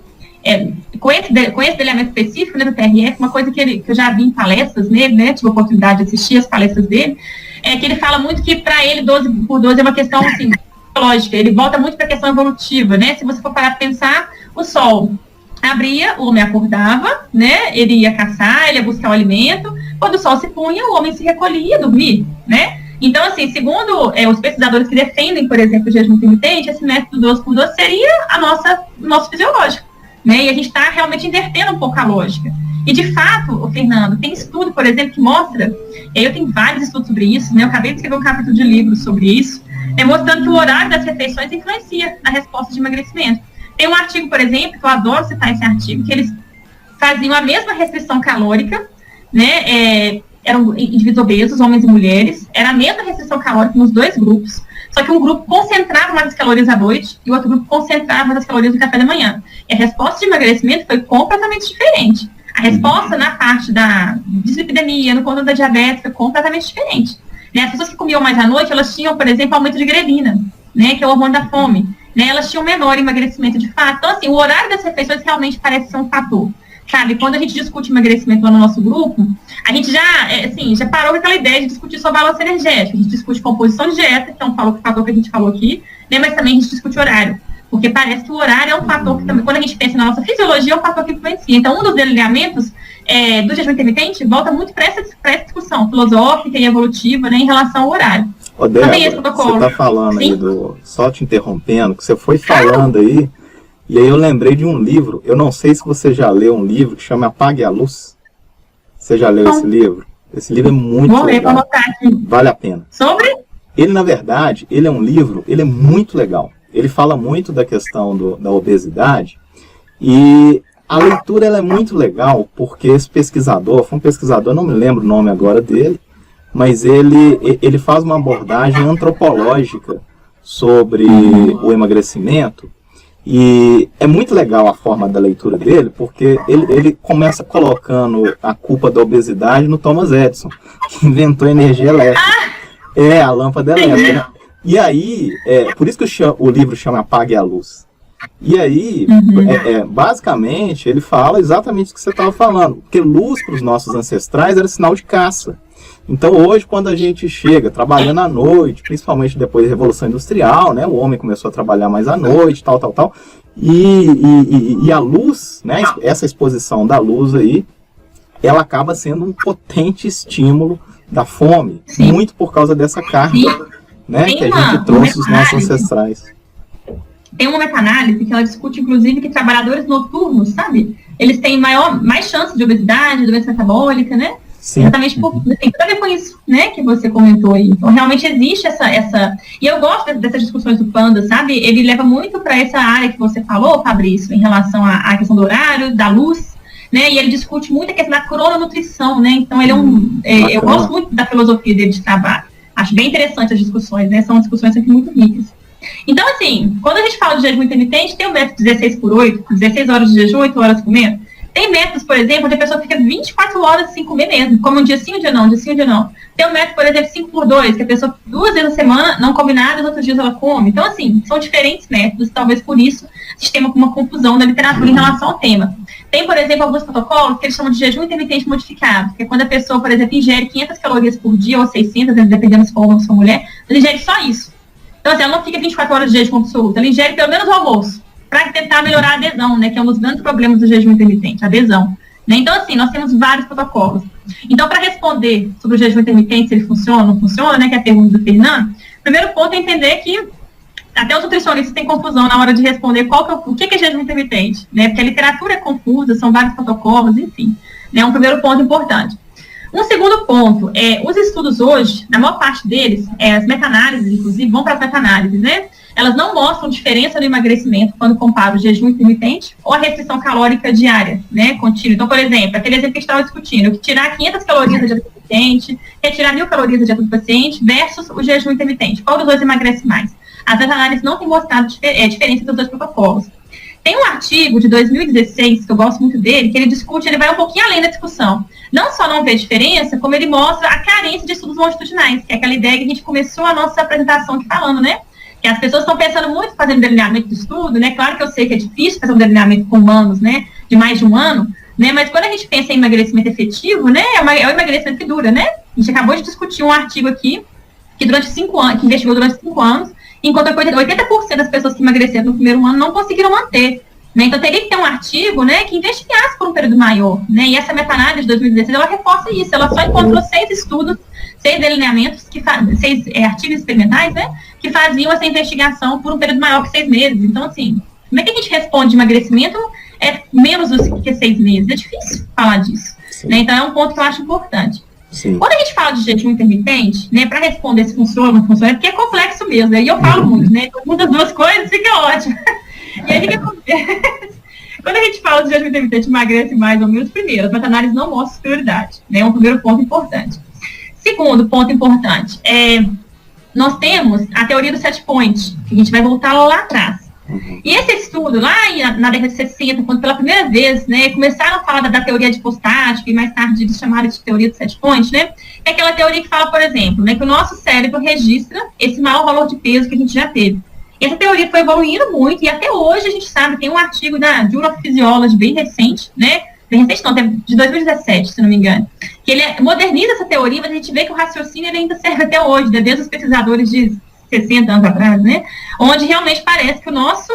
com esse detalhamento específico, né, do TRF, uma coisa que eu já vi em palestras nele, né, tive a oportunidade de assistir as palestras dele, é que ele fala muito que para ele 12 por 12 é uma questão assim, fisiológica, ele volta muito para a questão evolutiva, né? Se você for parar para pensar, o sol abria, o homem acordava, né? Ele ia caçar, ele ia buscar o alimento. Quando o sol se punha, o homem se recolhia e ia dormir, né? Então, assim, segundo os pesquisadores que defendem, por exemplo, o jejum intermitente, esse método 12 por 12 seria o nosso fisiológico, né? E a gente está realmente invertendo um pouco a lógica. E, de fato, Fernando, tem estudo, por exemplo, que mostra, e aí eu tenho vários estudos sobre isso, né? Eu acabei de escrever um capítulo de livro sobre isso, mostrando que o horário das refeições influencia na resposta de emagrecimento. Tem um artigo, por exemplo, que eu adoro citar esse artigo, que eles faziam a mesma restrição calórica, né? Eram indivíduos obesos, homens e mulheres, era a mesma restrição calórica nos dois grupos, só que um grupo concentrava mais as calorias à noite e o outro grupo concentrava mais as calorias no café da manhã. E a resposta de emagrecimento foi completamente diferente. A resposta na parte da dislipidemia, no controle da diabetes, foi completamente diferente. Né? As pessoas que comiam mais à noite, elas tinham, por exemplo, aumento de grelina, né, que é o hormônio da fome. Né? Elas tinham menor emagrecimento de fato. Então, assim, o horário das refeições realmente parece ser um fator. Sabe, quando a gente discute emagrecimento lá no nosso grupo, a gente já parou com aquela ideia de discutir só balanço energético. A gente discute composição de dieta, que é um fator que a gente falou aqui, né, mas também a gente discute horário. Porque parece que o horário é um fator que também, quando a gente pensa na nossa fisiologia, é um fator que influencia. Então, um dos delineamentos do jejum intermitente volta muito para essa discussão filosófica e evolutiva, né, em relação ao horário. Ô, Débora, você está falando aí só te interrompendo, que você foi falando aí, e aí eu lembrei de um livro, eu não sei se você já leu um livro que chama Apague a Luz. Você já leu esse livro? Esse livro é muito legal, vale a pena. Sobre? Ele, na verdade, ele é um livro, ele é muito legal. Ele fala muito da questão da obesidade, e a leitura ela é muito legal, porque esse pesquisador, foi um pesquisador, não me lembro o nome agora dele, mas ele faz uma abordagem antropológica sobre o emagrecimento. E é muito legal a forma da leitura dele, porque ele começa colocando a culpa da obesidade no Thomas Edison, que inventou a energia elétrica. A lâmpada elétrica. E aí, por isso que o livro chama Apague a Luz. E aí, basicamente, ele fala exatamente o que você estava falando, porque luz para os nossos ancestrais era sinal de caça. Então hoje, quando a gente chega trabalhando à noite, principalmente depois da Revolução Industrial, né, o homem começou a trabalhar mais à noite, tal, e a luz, né, essa exposição da luz aí, ela acaba sendo um potente estímulo da fome, muito por causa dessa carga, né, que a gente trouxe dos nossos ancestrais. Tem uma meta-análise que ela discute, inclusive, que trabalhadores noturnos, sabe, eles têm mais chance de obesidade, doença metabólica, né? Sim. Exatamente tem tudo a ver com isso, né, que você comentou aí. Então, realmente existe essa... E eu gosto dessas discussões do Panda, sabe? Ele leva muito para essa área que você falou, Fabrício, em relação à questão do horário, da luz, né? E ele discute muito a questão da crononutrição, né? Então, ele eu gosto muito da filosofia dele de trabalho. Acho bem interessante as discussões, né? São discussões sempre muito ricas. Então, assim, quando a gente fala de jejum intermitente, tem o método 16/8, 16 horas de jejum, 8 horas comendo. Tem métodos, por exemplo, onde a pessoa fica 24 horas sem comer mesmo, come um dia sim, um dia não, um dia sim, um dia não. Tem o método, por exemplo, 5/2, que a pessoa 2 vezes a semana não come nada, os outros dias ela come. Então, assim, são diferentes métodos, talvez por isso a gente tenha uma confusão da literatura em relação ao tema. Tem, por exemplo, alguns protocolos que eles chamam de jejum intermitente modificado, que é quando a pessoa, por exemplo, ingere 500 calorias por dia, ou 600, dependendo se for homem ou se for mulher, ela ingere só isso. Então, assim, ela não fica 24 horas de jejum absoluto, ela ingere pelo menos o almoço, para tentar melhorar a adesão, né, que é um dos grandes problemas do jejum intermitente, a adesão. Né? Então, assim, nós temos vários protocolos. Então, para responder sobre o jejum intermitente, se ele funciona ou não funciona, né, que é a pergunta do Fernando, o primeiro ponto é entender que até os nutricionistas têm confusão na hora de responder o que é jejum intermitente, né, porque a literatura é confusa, são vários protocolos, enfim. É um primeiro ponto importante. Um segundo ponto, os estudos hoje, na maior parte deles, as meta-análises, inclusive, vão para as meta-análises, né? Elas não mostram diferença no emagrecimento quando compara o jejum intermitente ou a restrição calórica diária, né, contínua. Então, por exemplo, aquele exemplo que a gente estava discutindo, que tirar 500 calorias da dieta do paciente, retirar 1.000 calorias da dieta do paciente versus o jejum intermitente. Qual dos dois emagrece mais? As meta-análises não têm mostrado diferença dos dois protocolos. Tem um artigo de 2016, que eu gosto muito dele, que ele discute, ele vai um pouquinho além da discussão. Não só não vê diferença, como ele mostra a carência de estudos longitudinais, que é aquela ideia que a gente começou a nossa apresentação aqui falando, né? Que as pessoas estão pensando muito em fazer um delineamento do estudo, né? Claro que eu sei que é difícil fazer um delineamento com humanos, né? De mais de um ano, né? Mas quando a gente pensa em emagrecimento efetivo, né? É o emagrecimento que dura, né? A gente acabou de discutir um artigo aqui, que durante 5 anos, que investigou durante 5 anos, enquanto 80% das pessoas que emagreceram no primeiro ano não conseguiram manter. Né? Então, teria que ter um artigo, né, que investigasse por um período maior. Né? E essa meta-análise de 2016, ela reforça isso. Ela só encontrou 6 estudos, 6 delineamentos, 6 artigos experimentais, né, que faziam essa investigação por um período maior que 6 meses. Então, assim, como é que a gente responde de emagrecimento menos do que 6 meses? É difícil falar disso. Né? Então, é um ponto que eu acho importante. Sim. Quando a gente fala de jejum intermitente, né, para responder se funciona ou não funciona, é porque é complexo mesmo, né? E eu falo muito, né? Então, junto as duas coisas, fica ótimo. E aí, o que acontece? Quando a gente fala de jejum intermitente, emagrece mais ou menos, primeiro, as meta-análises não mostram prioridade, né? É um primeiro ponto importante. Segundo ponto importante, nós temos a teoria do set point, que a gente vai voltar lá atrás. E esse estudo, lá na década de 60, quando pela primeira vez, né, começaram a falar da teoria adipostática, e mais tarde eles chamaram de teoria do set point, né, é aquela teoria que fala, por exemplo, né, que o nosso cérebro registra esse maior valor de peso que a gente já teve. Essa teoria foi evoluindo muito, e até hoje a gente sabe, tem um artigo da Journal of Physiology bem recente, né, bem recente não, de 2017, se não me engano, que ele moderniza essa teoria, mas a gente vê que o raciocínio ele ainda serve até hoje, né, desde os pesquisadores de 60 anos atrás, né? Onde realmente parece que nós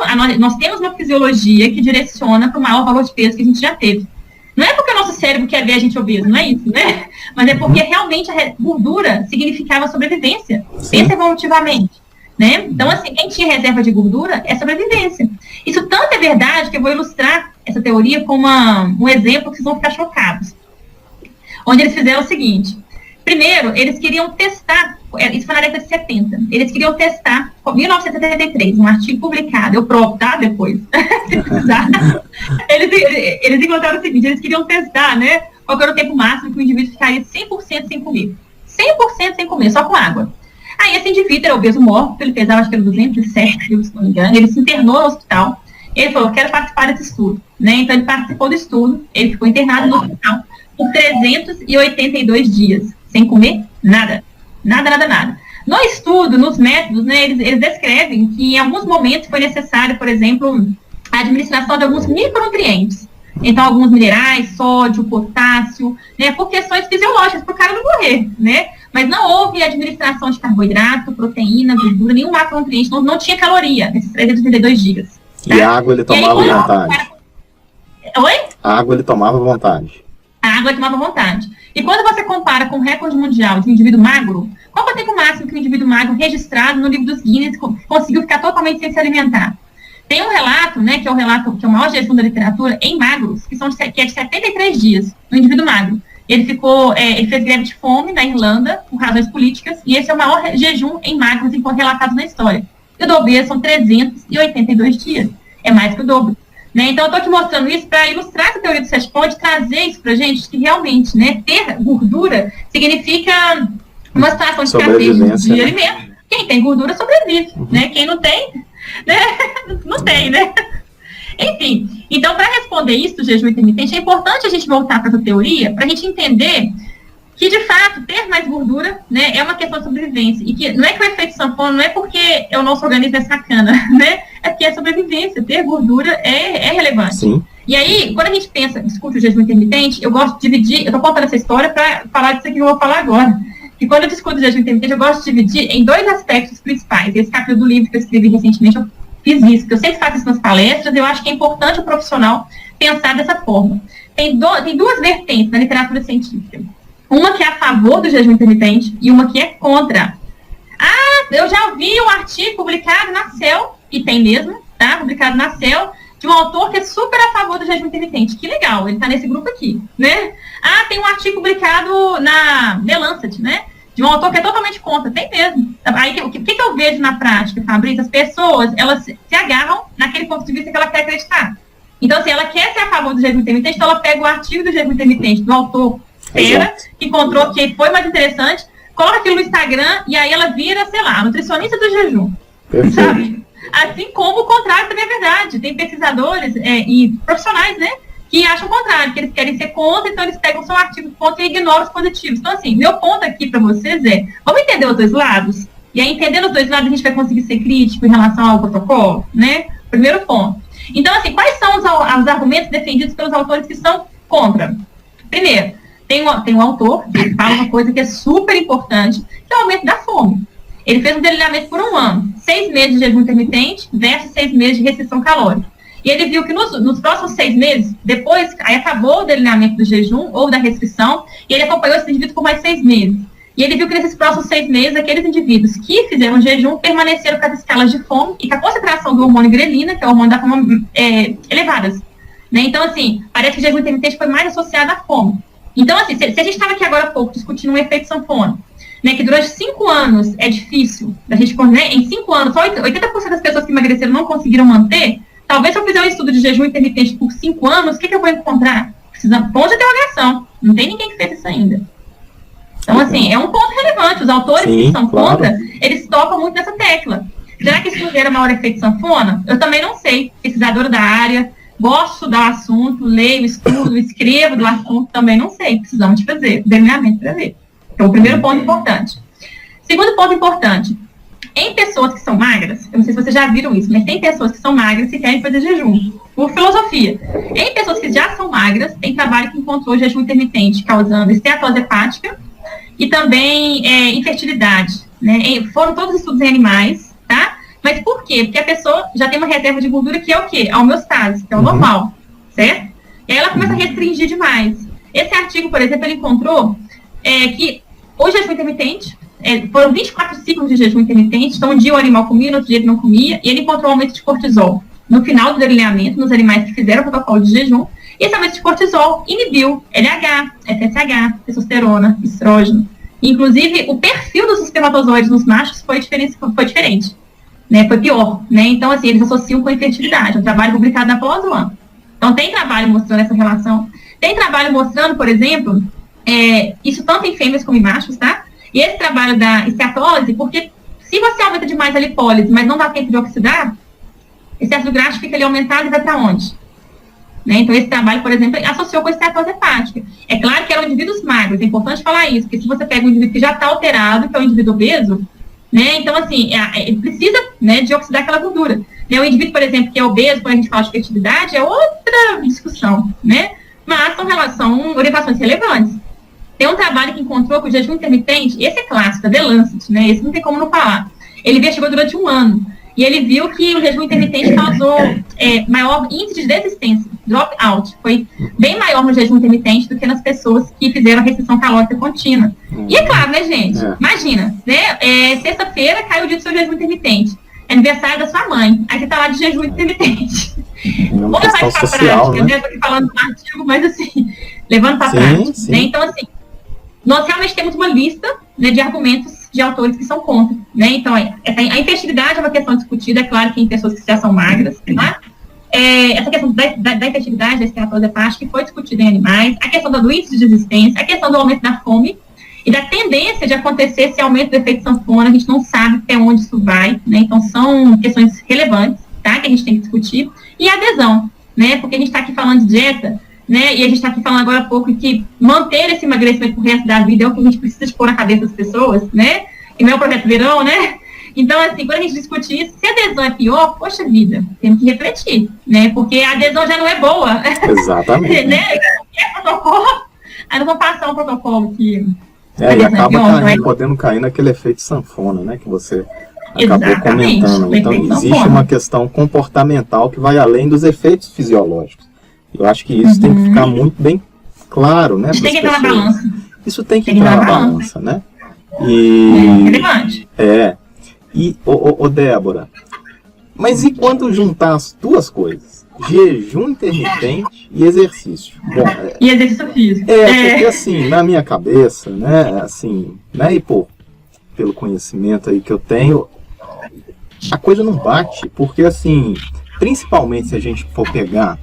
temos uma fisiologia que direciona para o maior valor de peso que a gente já teve. Não é porque o nosso cérebro quer ver a gente obeso, não é isso, né? Mas é porque realmente a gordura significava sobrevivência, pensa evolutivamente, né? Então, assim, quem tinha reserva de gordura é sobrevivência. Isso tanto é verdade que eu vou ilustrar essa teoria com um exemplo que vocês vão ficar chocados. Onde eles fizeram o seguinte. Primeiro, eles queriam testar, isso foi na década de 70, eles queriam testar, em 1973, um artigo publicado, eu provo, tá? Depois, se precisar. Eles encontraram o seguinte, eles queriam testar, né, qual era o tempo máximo que o indivíduo ficaria 100% sem comer. 100% sem comer, só com água. Aí esse indivíduo era obeso mórbido, ele pesava acho que era 207 quilos, se não me engano, ele se internou no hospital, ele falou, quero participar desse estudo, né, então ele participou do estudo, ele ficou internado no hospital por 382 dias. Sem comer nada. Nada. No estudo, nos métodos, né, eles descrevem que em alguns momentos foi necessário, por exemplo, a administração de alguns micronutrientes. Então, alguns minerais, sódio, potássio, né, por questões fisiológicas, para o cara não morrer, né? Mas não houve administração de carboidrato, proteína, gordura, nenhum macronutriente, não tinha caloria nesses 382 dias. Tá? E a água ele tomava à vontade. Oi? A água ele tomava à vontade. A água ele tomava à vontade. E quando você compara com o recorde mundial de um indivíduo magro, qual é o tempo máximo que um indivíduo magro registrado no livro dos Guinness conseguiu ficar totalmente sem se alimentar? Tem um relato, né, que é o maior jejum da literatura em magros, que é de 73 dias, no indivíduo magro. Ele fez greve de fome na Irlanda, por razões políticas, e esse é o maior jejum em magros relatados na história. E o do obeso são 382 dias. É mais que o dobro. Né? Então, eu estou aqui mostrando isso para ilustrar essa teoria do set point, trazer isso para a gente, que realmente, né, ter gordura significa uma situação de escassez de alimento. Quem tem gordura sobrevive, né? Quem não tem, né? Não tem, né? Enfim, então, para responder isso do jejum intermitente, é importante a gente voltar para essa teoria, para a gente entender que, de fato, ter mais gordura, né, é uma questão de sobrevivência. E que não é que o efeito sanfona, não é porque o nosso organismo é sacana, né? É porque é sobrevivência. Ter gordura é relevante. Sim. E aí, quando a gente discute o jejum intermitente, eu gosto de dividir, eu estou contando essa história para falar disso aqui que eu vou falar agora. E quando eu discuto o jejum intermitente, eu gosto de dividir em 2 aspectos principais. Esse capítulo do livro que eu escrevi recentemente, eu fiz isso, porque eu sempre faço isso nas palestras, eu acho que é importante o profissional pensar dessa forma. Tem 2 vertentes na literatura científica. Uma que é a favor do jejum intermitente e uma que é contra. Ah, eu já vi um artigo publicado na Cell, e tem mesmo, tá? Publicado na Cell, de um autor que é super a favor do jejum intermitente. Que legal, ele tá nesse grupo aqui, né? Ah, tem um artigo publicado na The Lancet, né? De um autor que é totalmente contra. Tem mesmo. Aí, o que eu vejo na prática, Fabrício? As pessoas, elas se agarram naquele ponto de vista que ela quer acreditar. Então, assim, ela quer ser a favor do jejum intermitente, então ela pega o artigo do jejum intermitente do autor que encontrou que foi mais interessante, coloca aquilo no Instagram e aí ela vira, sei lá, nutricionista do jejum. Perfeito. Sabe? Assim como o contrário também é verdade. Tem pesquisadores e profissionais, né, que acham o contrário, que eles querem ser contra, então eles pegam seu artigo contra e ignoram os positivos. Então, assim, meu ponto aqui para vocês é, vamos entender os 2 lados? E aí, entendendo os 2 lados, a gente vai conseguir ser crítico em relação ao protocolo, né? Primeiro ponto. Então, assim, quais são os argumentos defendidos pelos autores que são contra? Primeiro, tem um autor que fala uma coisa que é super importante, que é o aumento da fome. Ele fez um delineamento por 1 ano. 6 meses de jejum intermitente versus 6 meses de restrição calórica. E ele viu que nos próximos 6 meses, depois, aí acabou o delineamento do jejum ou da restrição, e ele acompanhou esse indivíduo por mais 6 meses. E ele viu que nesses próximos 6 meses, aqueles indivíduos que fizeram jejum permaneceram com as escalas de fome e com a concentração do hormônio grelina, que é o hormônio da fome, elevadas. Né? Então, assim, parece que o jejum intermitente foi mais associado à fome. Então, assim, se a gente estava aqui agora há pouco discutindo um efeito sanfona, né, que durante 5 anos é difícil, da gente, né, em 5 anos, só 80% das pessoas que emagreceram não conseguiram manter, talvez se eu fizer um estudo de jejum intermitente por 5 anos, o que eu vou encontrar? Ponto de interrogação. Não tem ninguém que fez isso ainda. Então, assim, é um ponto relevante. Os autores que são contra, eles tocam muito nessa tecla. Será que isso não gera maior efeito sanfona? Eu também não sei. Pesquisadora da área, gosto de estudar o assunto, leio, estudo, escrevo do assunto, também não sei. Precisamos de fazer delineamento para ver. Então, o primeiro ponto importante. Segundo ponto importante. Em pessoas que são magras, eu não sei se vocês já viram isso, mas tem pessoas que são magras e querem fazer jejum, por filosofia. Em pessoas que já são magras, tem trabalho que encontrou jejum intermitente causando esteatose hepática e também infertilidade. Né? Foram todos estudos em animais, tá? Mas por quê? Porque a pessoa já tem uma reserva de gordura que é o quê? A homeostase, que é o normal, certo? E aí ela começa a restringir demais. Esse artigo, por exemplo, ele encontrou que o jejum intermitente, foram 24 ciclos de jejum intermitente, então um dia o animal comia, no outro dia ele não comia, e ele encontrou um aumento de cortisol no final do delineamento, nos animais que fizeram o protocolo de jejum, e esse aumento de cortisol inibiu LH, FSH, testosterona, estrógeno. Inclusive, o perfil dos espermatozoides nos machos foi diferente, né? Foi pior, né? Então, assim, eles associam com a infertilidade, um trabalho publicado na PLOS ONE. Então, tem trabalho mostrando essa relação. Tem trabalho mostrando, por exemplo, isso tanto em fêmeas como em machos, tá? E esse trabalho da esteatose, porque se você aumenta demais a lipólise, mas não dá tempo de oxidar, esse ácido graxo fica ali aumentado e vai para onde? Né? Então, esse trabalho, por exemplo, associou com a esteatose hepática. É claro que eram indivíduos magros, é importante falar isso, porque se você pega um indivíduo que já está alterado, que é um indivíduo obeso, né? Então, assim, ele precisa, né, de oxidar aquela gordura. Né? O indivíduo, por exemplo, que é obeso, quando a gente fala de fertilidade, é outra discussão, né? Mas são orientações relevantes. Tem um trabalho que encontrou que o jejum intermitente, esse é clássico, The Lancet, né? Esse não tem como não falar. Ele investigou durante 1 ano. E ele viu que o jejum intermitente causou maior índice de desistência, dropout. Foi bem maior no jejum intermitente do que nas pessoas que fizeram a restrição calórica contínua. E é claro, né, gente? Imagina, né? Sexta-feira caiu o dia do seu jejum intermitente. É aniversário da sua mãe. Aí você tá lá de jejum intermitente. Vamos levar pra prática, né? Eu tô aqui falando do artigo, mas assim, levando pra prática. Né? Então, assim, nós realmente temos uma lista, né, de argumentos de autores que são contra, né? Então, a infertilidade é uma questão discutida, é claro que em pessoas que já são magras, né? Essa questão da infertilidade, da esteatose hepática, foi discutida em animais, a questão do índice de desistência, a questão do aumento da fome e da tendência de acontecer esse aumento do efeito sanfona, a gente não sabe até onde isso vai, né? Então, são questões relevantes, tá? Que a gente tem que discutir. E a adesão, né? Porque a gente está aqui falando de dieta, né? E a gente está aqui falando agora há pouco que manter esse emagrecimento pro resto da vida é o que a gente precisa de pôr na cabeça das pessoas, né? E não é o projeto verão, né? Então, assim, quando a gente discute isso, se a adesão é pior, poxa vida, temos que refletir, né? Porque a adesão já não é boa. Exatamente. Né? É protocolo, aí não vou passar um protocolo que... e acaba podendo cair naquele efeito sanfona, né? Que você acabou comentando. Então, existe uma questão comportamental que vai além dos efeitos fisiológicos. Eu acho que isso tem que ficar muito bem claro, né? Isso tem que entrar na balança. Isso tem que entrar na balança, né? Relevante. E, Débora, mas e quando juntar as duas coisas? Jejum intermitente e exercício. Bom, e exercício físico. Porque assim, na minha cabeça, né, assim, né, e pelo conhecimento aí que eu tenho, a coisa não bate, porque assim, principalmente se a gente for pegar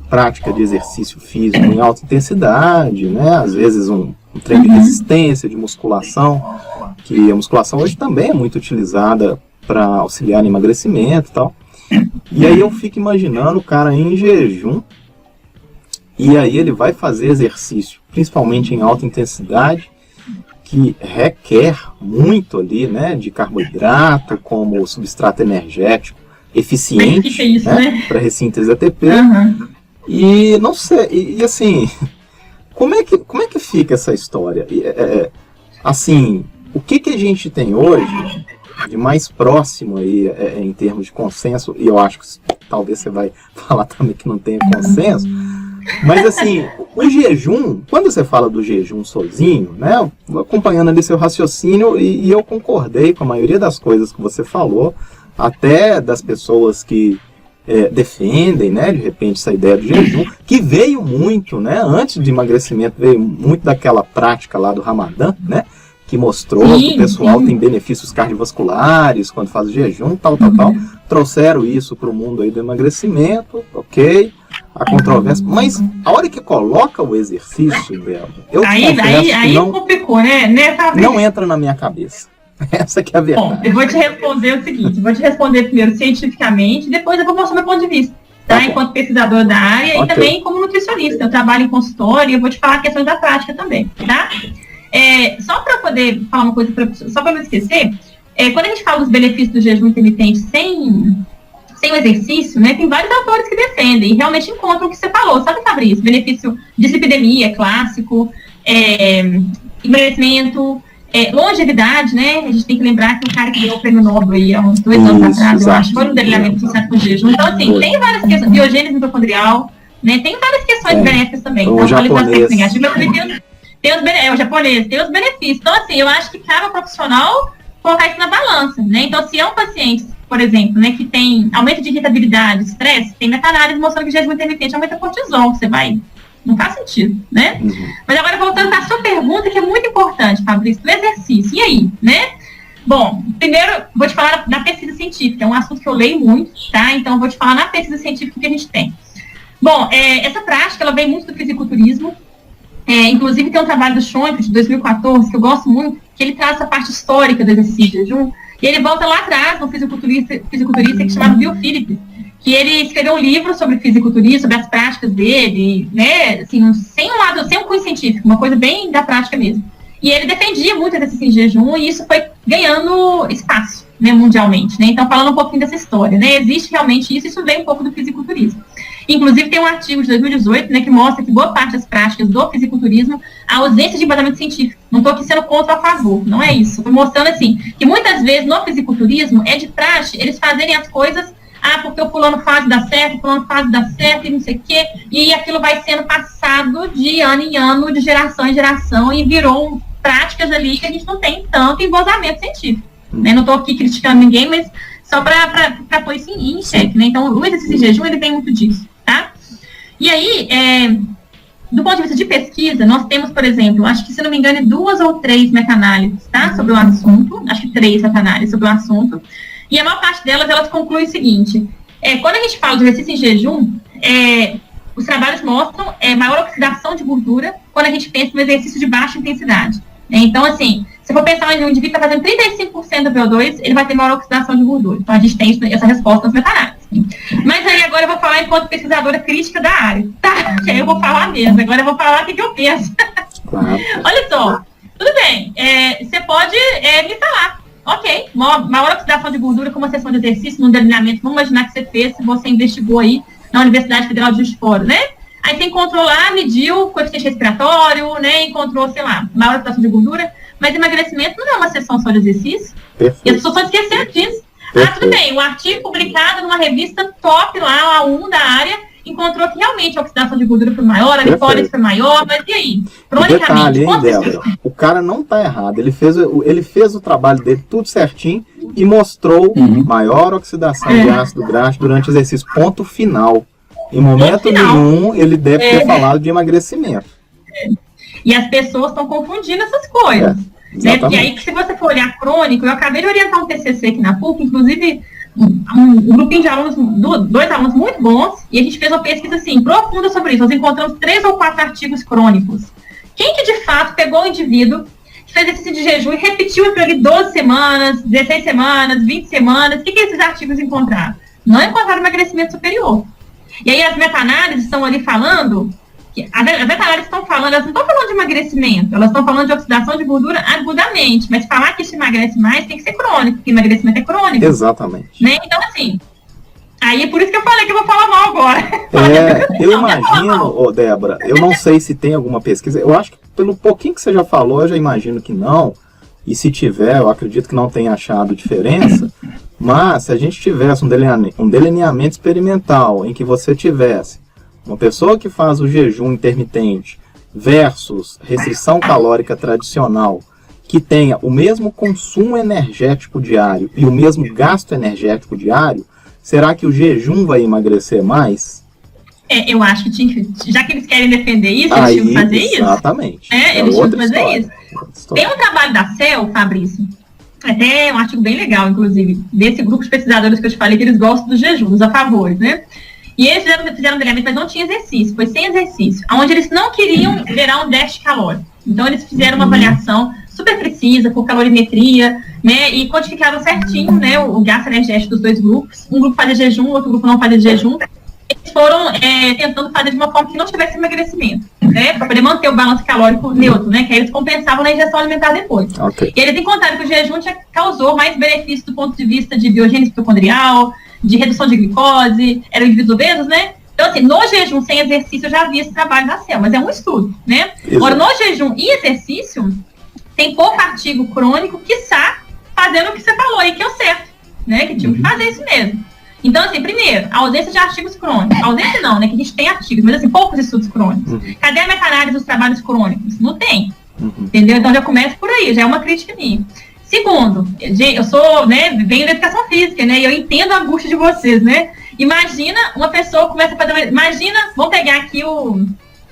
prática de exercício físico em alta intensidade, né? Às vezes um treino de resistência, de musculação, que a musculação hoje também é muito utilizada para auxiliar no emagrecimento e tal. E aí eu fico imaginando o cara em jejum, e aí ele vai fazer exercício, principalmente em alta intensidade, que requer muito ali, né, de carboidrato como substrato energético eficiente, isso, né? Para ressíntese ATP. E não sei, e assim, como é que fica essa história? Assim, o que a gente tem hoje de mais próximo aí em termos de consenso, e eu acho que talvez você vai falar também que não tenha consenso, mas assim, o jejum, quando você fala do jejum sozinho, né, acompanhando ali seu raciocínio, e eu concordei com a maioria das coisas que você falou, até das pessoas que defendem, né, de repente, essa ideia do jejum, que veio muito, né, antes de emagrecimento, veio muito daquela prática lá do Ramadã, né, que mostrou que o pessoal tem benefícios cardiovasculares quando faz o jejum, tal. Trouxeram isso para o mundo aí do emagrecimento, ok, a controvérsia, mas a hora que coloca o exercício dela, aí complicou, né? Não entra na minha cabeça. Essa que é a verdade. Bom, eu vou te responder o seguinte, vou te responder primeiro cientificamente, depois eu vou mostrar meu ponto de vista, tá? Enquanto pesquisadora da área e também como nutricionista. Eu trabalho em consultório e eu vou te falar questões da prática também, tá? Só para poder falar uma coisa, só para não esquecer, quando a gente fala dos benefícios do jejum intermitente sem o exercício, né, tem vários autores que defendem e realmente encontram o que você falou. Sabe, Fabrício? Benefício de dislipidemia, clássico, emagrecimento, longevidade, né? A gente tem que lembrar que o cara que ganhou o prêmio Nobel aí há uns 2 anos atrás, eu acho, foi um delineamento associado com o jejum. Então, assim, tem várias questões, biogênese mitocondrial, né? Tem várias questões benéficas também. Então, o japonês. O japonês tem os benefícios. Então, assim, eu acho que cabe ao profissional colocar isso na balança, né? Então, se é um paciente, por exemplo, né, que tem aumento de irritabilidade, estresse, tem meta-análise mostrando que jejum intermitente aumenta cortisol, você vai... Não faz sentido, né? Mas agora, voltando para a sua pergunta, que é muito importante, Fabrício, do exercício. E aí, né? Bom, primeiro, vou te falar da pesquisa científica, é um assunto que eu leio muito, tá? Então, vou te falar na pesquisa científica que a gente tem. Bom, essa prática, ela vem muito do fisiculturismo. Inclusive, tem um trabalho do Schoenfeld, de 2014, que eu gosto muito, que ele traz essa parte histórica do exercício de jejum, e ele volta lá atrás, um fisiculturista que se chama Bill Phillips, que ele escreveu um livro sobre fisiculturismo, sobre as práticas dele, né, assim, sem um cunho científico, uma coisa bem da prática mesmo. E ele defendia muito exercício em jejum, e isso foi ganhando espaço, né, mundialmente, né? Então, falando um pouquinho dessa história, né, existe realmente isso vem um pouco do fisiculturismo. Inclusive, tem um artigo de 2018, né, que mostra que boa parte das práticas do fisiculturismo, a ausência de embasamento científico. Não estou aqui sendo contra ou a favor, não é isso. Estou mostrando, assim, que muitas vezes no fisiculturismo é de praxe eles fazerem as coisas, porque o fulano faz dar certo, o fulano faz dar certo, e não sei o quê, e aquilo vai sendo passado de ano em ano, de geração em geração, e virou práticas ali que a gente não tem tanto embasamento científico. Né? Não estou aqui criticando ninguém, mas só para pôr isso em xeque, né? Então, o exercício de jejum, ele tem muito disso, tá? E aí, do ponto de vista de pesquisa, nós temos, por exemplo, acho que, se não me engano, 2 ou 3 meta-análises, tá? Sobre o assunto, acho que 3 meta-análises sobre o assunto, e a maior parte delas, elas concluem o seguinte, quando a gente fala de exercício em jejum, os trabalhos mostram maior oxidação de gordura quando a gente pensa no exercício de baixa intensidade. Então, assim, se for pensar em um indivíduo que está fazendo 35% do VO2, ele vai ter maior oxidação de gordura. Então, a gente tem essa resposta nas meta-análises. Mas aí, agora eu vou falar enquanto pesquisadora crítica da área, tá? Que aí eu vou falar mesmo. Agora eu vou falar o que eu penso. Olha só, tudo bem. Você pode me falar. Ok, maior oxidação de gordura com uma sessão de exercício, num delineamento, vamos imaginar que você fez, se você investigou aí na Universidade Federal de Juiz de Fora, né? Aí você encontrou lá, mediu o coeficiente respiratório, né? Encontrou, sei lá, maior oxidação de gordura, mas emagrecimento não é uma sessão só de exercício. Perfeito. E as pessoas estão esquecendo disso. Perfeito. Tudo bem, um artigo publicado numa revista top lá, a 1 da área, encontrou que realmente a oxidação de gordura foi maior, a lipólise foi maior, mas e aí? Cronicamente, Débora, o cara não está errado, ele fez o trabalho dele tudo certinho e mostrou maior oxidação de ácido graxo durante o exercício, ponto final. Em momento nenhum, ele deve ter falado de emagrecimento. E as pessoas estão confundindo essas coisas. Né? Porque aí, se você for olhar crônico, eu acabei de orientar um TCC aqui na PUC, inclusive um grupinho de alunos, 2 alunos muito bons, e a gente fez uma pesquisa assim, profunda sobre isso. Nós encontramos 3 ou 4 artigos crônicos. Quem que de fato pegou o indivíduo, que fez exercício de jejum e repetiu para ele 12 semanas, 16 semanas, 20 semanas, o que esses artigos encontraram? Não encontraram emagrecimento superior. E aí as meta-análises estão ali falando, as meta-análises estão falando, elas não estão falando de emagrecimento, elas estão falando de oxidação de gordura agudamente, mas falar que isso emagrece mais tem que ser crônico, porque emagrecimento é crônico. Exatamente. Né? Então, assim, aí por isso que eu falei que eu vou falar mal agora. Eu imagino, Débora, eu não sei se tem alguma pesquisa, eu acho que pelo pouquinho que você já falou, eu já imagino que não, E se tiver, eu acredito que não tenha achado diferença, mas se a gente tivesse um delineamento experimental em que você tivesse uma pessoa que faz o jejum intermitente versus restrição calórica tradicional, que tenha o mesmo consumo energético diário e o mesmo gasto energético diário, será que o jejum vai emagrecer mais? Eu acho que tinha que, já que eles querem defender isso, eles tinham que fazer isso. Exatamente. Eles tinham que fazer isso. Tem um trabalho da CEL, Fabrício, até um artigo bem legal, inclusive, desse grupo de pesquisadores que eu te falei, que eles gostam do jejum, dos afavores, né? E eles fizeram um treinamento, mas não tinha exercício, foi sem exercício, onde eles não queriam gerar um déficit calórico. Então, eles fizeram uma avaliação super precisa, por calorimetria, né, e quantificaram certinho, né, o gasto energético dos dois grupos. Um grupo fazia jejum, o outro grupo não fazia jejum. Eles foram tentando fazer de uma forma que não tivesse emagrecimento, né, para poder manter o balanço calórico neutro, né, que aí eles compensavam na ingestão alimentar depois. Okay. E eles encontraram que o jejum causou mais benefícios do ponto de vista de biogênese mitocondrial, de redução de glicose, eram indivíduos obesos, né? Então, assim, no jejum sem exercício, eu já vi esse trabalho da CEL, mas é um estudo, né? Agora, no jejum e exercício, tem pouco artigo crônico que está fazendo o que você falou aí, que é o certo, né? Que tinha que fazer isso mesmo. Então, assim, primeiro, a ausência de artigos crônicos. A ausência não, né? Que a gente tem artigos, mas, assim, poucos estudos crônicos. Cadê a meta-análise dos trabalhos crônicos? Não tem. Entendeu? Então, já começa por aí, já é uma crítica minha. Segundo, eu sou, né, venho da educação física, né, e eu entendo a angústia de vocês, né. Imagina uma pessoa começa a fazer, vamos pegar aqui o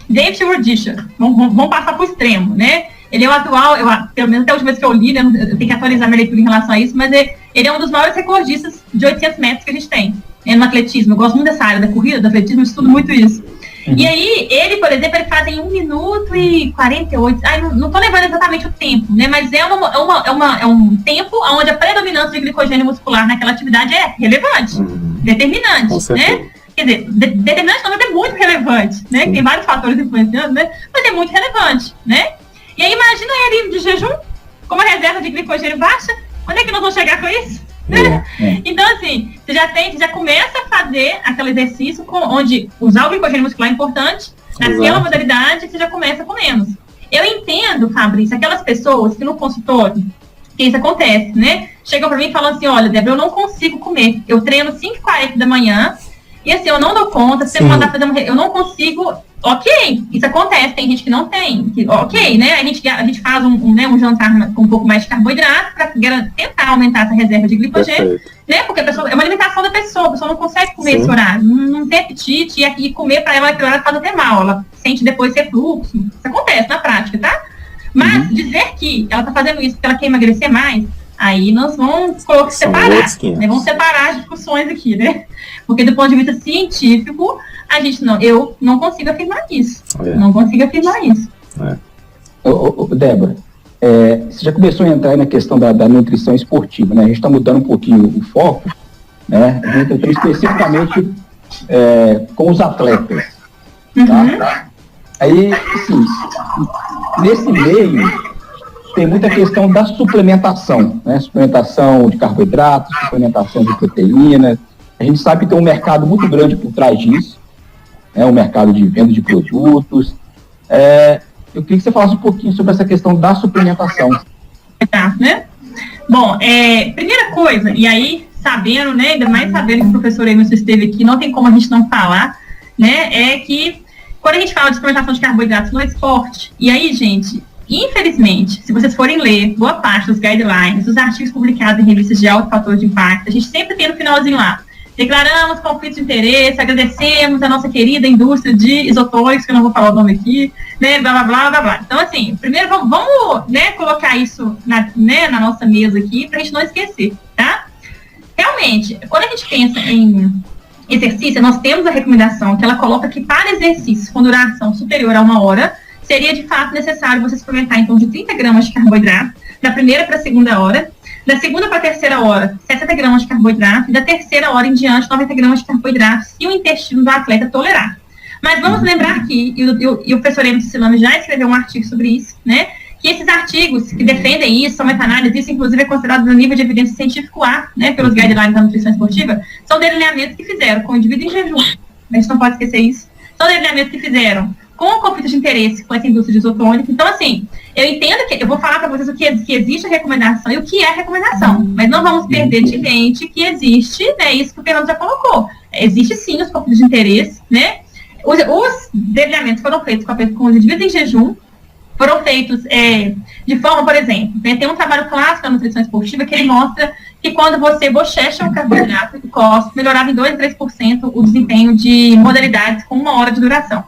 David Rudisha, vamos passar para o extremo, né. Ele é o atual, pelo menos até a última vez que eu li, né, eu tenho que atualizar minha leitura em relação a isso, mas ele é um dos maiores recordistas de 800 metros que a gente tem, né, no atletismo. Eu gosto muito dessa área da corrida, do atletismo, eu estudo muito isso. E aí, ele, por exemplo, ele faz em 1 minuto e 48. Não estou lembrando exatamente o tempo, né? Mas é um tempo onde a predominância de glicogênio muscular naquela atividade é relevante, determinante, né? Quer dizer, determinante não, mas é muito relevante, né? Tem vários fatores influenciando, né? Mas é muito relevante, né? E aí, imagina ele de jejum, com uma reserva de glicogênio baixa. Onde é que nós vamos chegar com isso? Então, assim, você já começa a fazer aquele exercício onde usar o glicogênio muscular é importante, naquela modalidade você já começa com menos. Eu entendo, Fabrício, aquelas pessoas que no consultório, que isso acontece, né? Chegam para mim e falam assim, olha, Débora, eu não consigo comer, eu treino 5h40 da manhã, e assim, eu não dou conta, se você mandar fazer eu não consigo. Ok, isso acontece, tem gente que não tem, ok, né, a gente faz um jantar com um pouco mais de carboidrato para tentar aumentar essa reserva de glicogênio, né, porque a pessoa, é uma alimentação da pessoa, a pessoa não consegue comer esse horário, não tem apetite, e comer para ela naquele horário faz até mal, ela sente depois refluxo, isso acontece na prática, tá? Mas dizer que ela tá fazendo isso porque ela quer emagrecer mais, aí nós vamos separar, né, vamos separar as discussões aqui, né, porque do ponto de vista científico, eu não consigo afirmar isso. Não consigo afirmar isso. Débora, você já começou a entrar na questão da nutrição esportiva, né? A gente está mudando um pouquinho o foco, né? A gente entrou especificamente com os atletas. Tá? Aí, assim, nesse meio, tem muita questão da suplementação, né? Suplementação de carboidratos, suplementação de proteína. A gente sabe que tem um mercado muito grande por trás disso. O mercado de venda de produtos. Eu queria que você falasse um pouquinho sobre essa questão da suplementação. Tá, né? Bom, primeira coisa, e aí, sabendo, né, ainda mais sabendo que o professor Emerson esteve aqui, não tem como a gente não falar, né, é que quando a gente fala de suplementação de carboidratos no esporte, e aí, gente, infelizmente, se vocês forem ler boa parte dos guidelines, dos artigos publicados em revistas de alto fator de impacto, a gente sempre tem no finalzinho lá, declaramos conflito de interesse, agradecemos a nossa querida indústria de isotônicos, que eu não vou falar o nome aqui, né, blá, blá, blá, blá, blá. Então, assim, primeiro vamos né, colocar isso na nossa mesa aqui, pra gente não esquecer, tá? Realmente, quando a gente pensa em exercício, nós temos a recomendação que ela coloca que para exercícios com duração superior a 1 hora, seria de fato necessário você suplementar em torno de 30 gramas de carboidrato, da primeira para a segunda hora, da segunda para a terceira hora, 60 gramas de carboidrato, e da terceira hora em diante, 90 gramas de carboidrato, se o intestino do atleta tolerar. Mas vamos lembrar aqui, e o professor Emerson Silano já escreveu um artigo sobre isso, né, que esses artigos que defendem isso, são meta-análise, isso inclusive é considerado no nível de evidência científico A, né, pelos guidelines da nutrição esportiva, são delineamentos que fizeram com o indivíduo em jejum, a gente não pode esquecer isso, são delineamentos que fizeram com conflito de interesse com essa indústria de isotônico. Então, assim, eu entendo que eu vou falar para vocês o que existe a recomendação e o que é a recomendação, mas não vamos perder de mente que existe, né, isso que o Fernando já colocou. Existe sim os conflitos de interesse, né? Os delineamentos foram feitos com os indivíduos em jejum, foram feitos de forma, por exemplo, né, tem um trabalho clássico da nutrição esportiva que ele mostra que quando você bochecha o carboidrato e costa, melhorava em 2 a 3% o desempenho de modalidades com 1 hora de duração.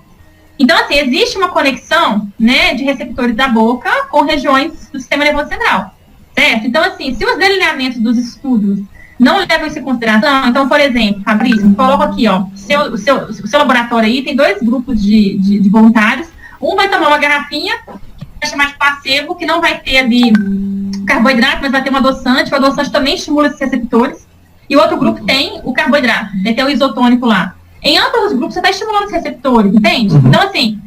Então, assim, existe uma conexão, né, de receptores da boca com regiões do sistema nervoso central, certo? Então, assim, se os delineamentos dos estudos não levam isso em consideração, então, por exemplo, Fabrício, coloca aqui, ó, o seu laboratório aí tem 2 grupos de voluntários, um vai tomar uma garrafinha, que vai chamar de placebo, que não vai ter ali carboidrato, mas vai ter um adoçante, o adoçante também estimula esses receptores, e o outro grupo tem o carboidrato, tem o isotônico lá. Em ambos os grupos, você está estimulando os receptores, entende? Então, assim,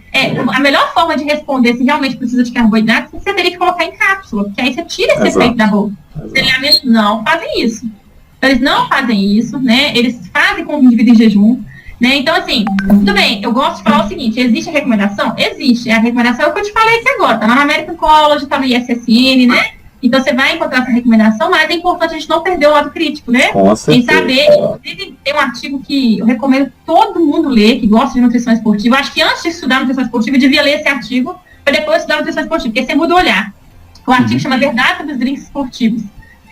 a melhor forma de responder se realmente precisa de carboidrato, você teria que colocar em cápsula, porque aí você tira esse efeito da boca. Os delineamentos não fazem isso. Então, eles não fazem isso, né? Eles fazem com o indivíduo em jejum, né? Então, assim, tudo bem, eu gosto de falar o seguinte, existe a recomendação? Existe. A recomendação é o que eu te falei aqui agora, tá lá na American College, tá no ISSN, né? Então, você vai encontrar essa recomendação, mas é importante a gente não perder o lado crítico, né? Em saber, inclusive, tem um artigo que eu recomendo todo mundo ler, que gosta de nutrição esportiva. Acho que antes de estudar nutrição esportiva, eu devia ler esse artigo, para depois estudar nutrição esportiva, porque você muda o olhar. O artigo chama Verdade sobre os Drinks Esportivos.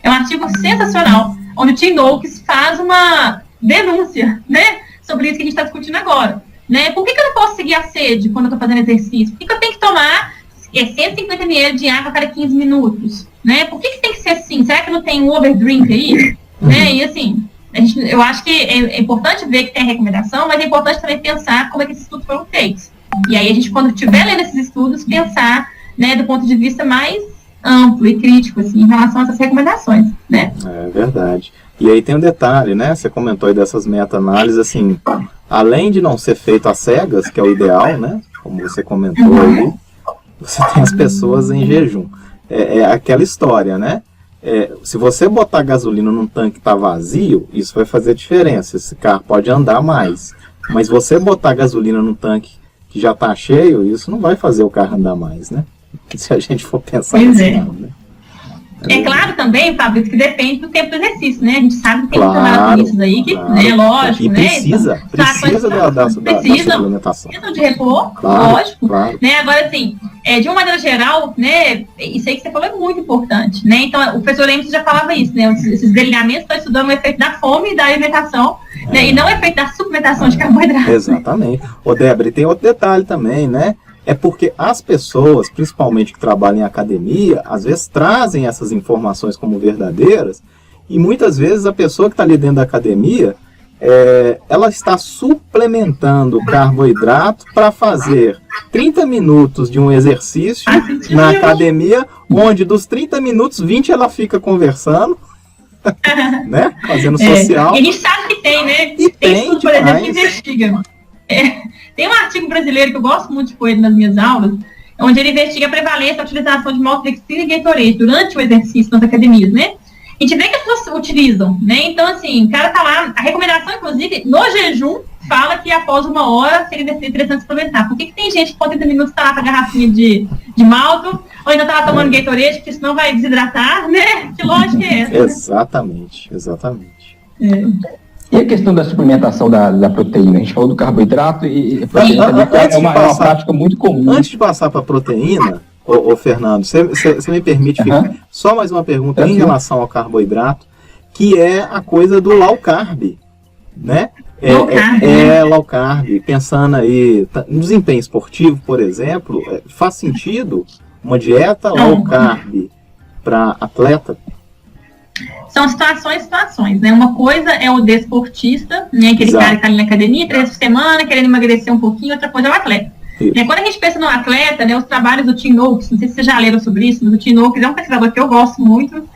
É um artigo sensacional, onde o Tim Noakes faz uma denúncia, né, sobre isso que a gente está discutindo agora. Né? Por que eu não posso seguir a sede quando eu estou fazendo exercício? Por que eu tenho que tomar 150 ml de água a cada 15 minutos? Né? Por que tem que ser assim? Será que não tem um overdrink aí? Né? E assim, eu acho que é importante ver que tem recomendação, mas é importante também pensar como é que esses estudos foram feitos. E aí a gente, quando estiver lendo esses estudos, pensar, né, do ponto de vista mais amplo e crítico, assim, em relação a essas recomendações, né? É verdade. E aí tem um detalhe, né? Você comentou aí dessas meta-análises, assim, além de não ser feito às cegas, que é o ideal, né? Como você comentou aí, você tem as pessoas em jejum. É aquela história, né? Se você botar gasolina num tanque que está vazio, isso vai fazer diferença. Esse carro pode andar mais. Mas você botar gasolina num tanque que já está cheio, isso não vai fazer o carro andar mais, né? Se a gente for pensar assim, né? É claro também, Fabrício, que depende do tempo do exercício, né? A gente sabe que tem muitos maratonistas aí que, né, lógico, e né? Precisa da suplementação. Precisam de repor, lógico. Né? Agora, assim, de uma maneira geral, né, isso aí que você falou é muito importante, né? Então, o professor Emerson já falava isso, né? Esses delineamentos estão estudando o efeito da fome e da alimentação, né? E não o efeito da suplementação de carboidrato. Exatamente. Ô, Débora, e tem outro detalhe também, né? É porque as pessoas, principalmente que trabalham em academia, às vezes trazem essas informações como verdadeiras, e muitas vezes a pessoa que está ali dentro da academia, ela está suplementando carboidrato para fazer 30 minutos de um exercício na academia, onde dos 30 minutos, 20 ela fica conversando, né? Fazendo social. E a gente sabe que tem, né? E tem estudo, por exemplo, que investiga. Tem um artigo brasileiro que eu gosto muito de pôr ele nas minhas aulas, onde ele investiga a prevalência da utilização de maltodextrina e Gatorade durante o exercício nas academias, né? A gente vê que as pessoas utilizam, né? Então, assim, o cara tá lá, a recomendação, inclusive, no jejum, fala que após 1 hora seria interessante suplementar. Por que tem gente que com 30 minutos tá lá com a garrafinha de malto, ou ainda tá lá tomando Gatorade, porque senão vai desidratar, né? Que lógica é essa? Exatamente. E a questão da suplementação da proteína? A gente falou do carboidrato e a proteína também é uma prática muito comum. Antes de passar para a proteína, ô Fernando, você me permite só mais uma pergunta em relação ao carboidrato, que é a coisa do low carb, né? Low carb, pensando aí no desempenho esportivo, por exemplo, faz sentido uma dieta low carb para atleta? São situações, né? Uma coisa é o desportista, né? Aquele cara que está ali na academia 3 vezes por semana, querendo emagrecer um pouquinho, outra coisa é o atleta. Quando a gente pensa no atleta, né, os trabalhos do Tim Noakes, não sei se vocês já leram sobre isso, mas o Tim Noakes é um pesquisador que eu gosto muito,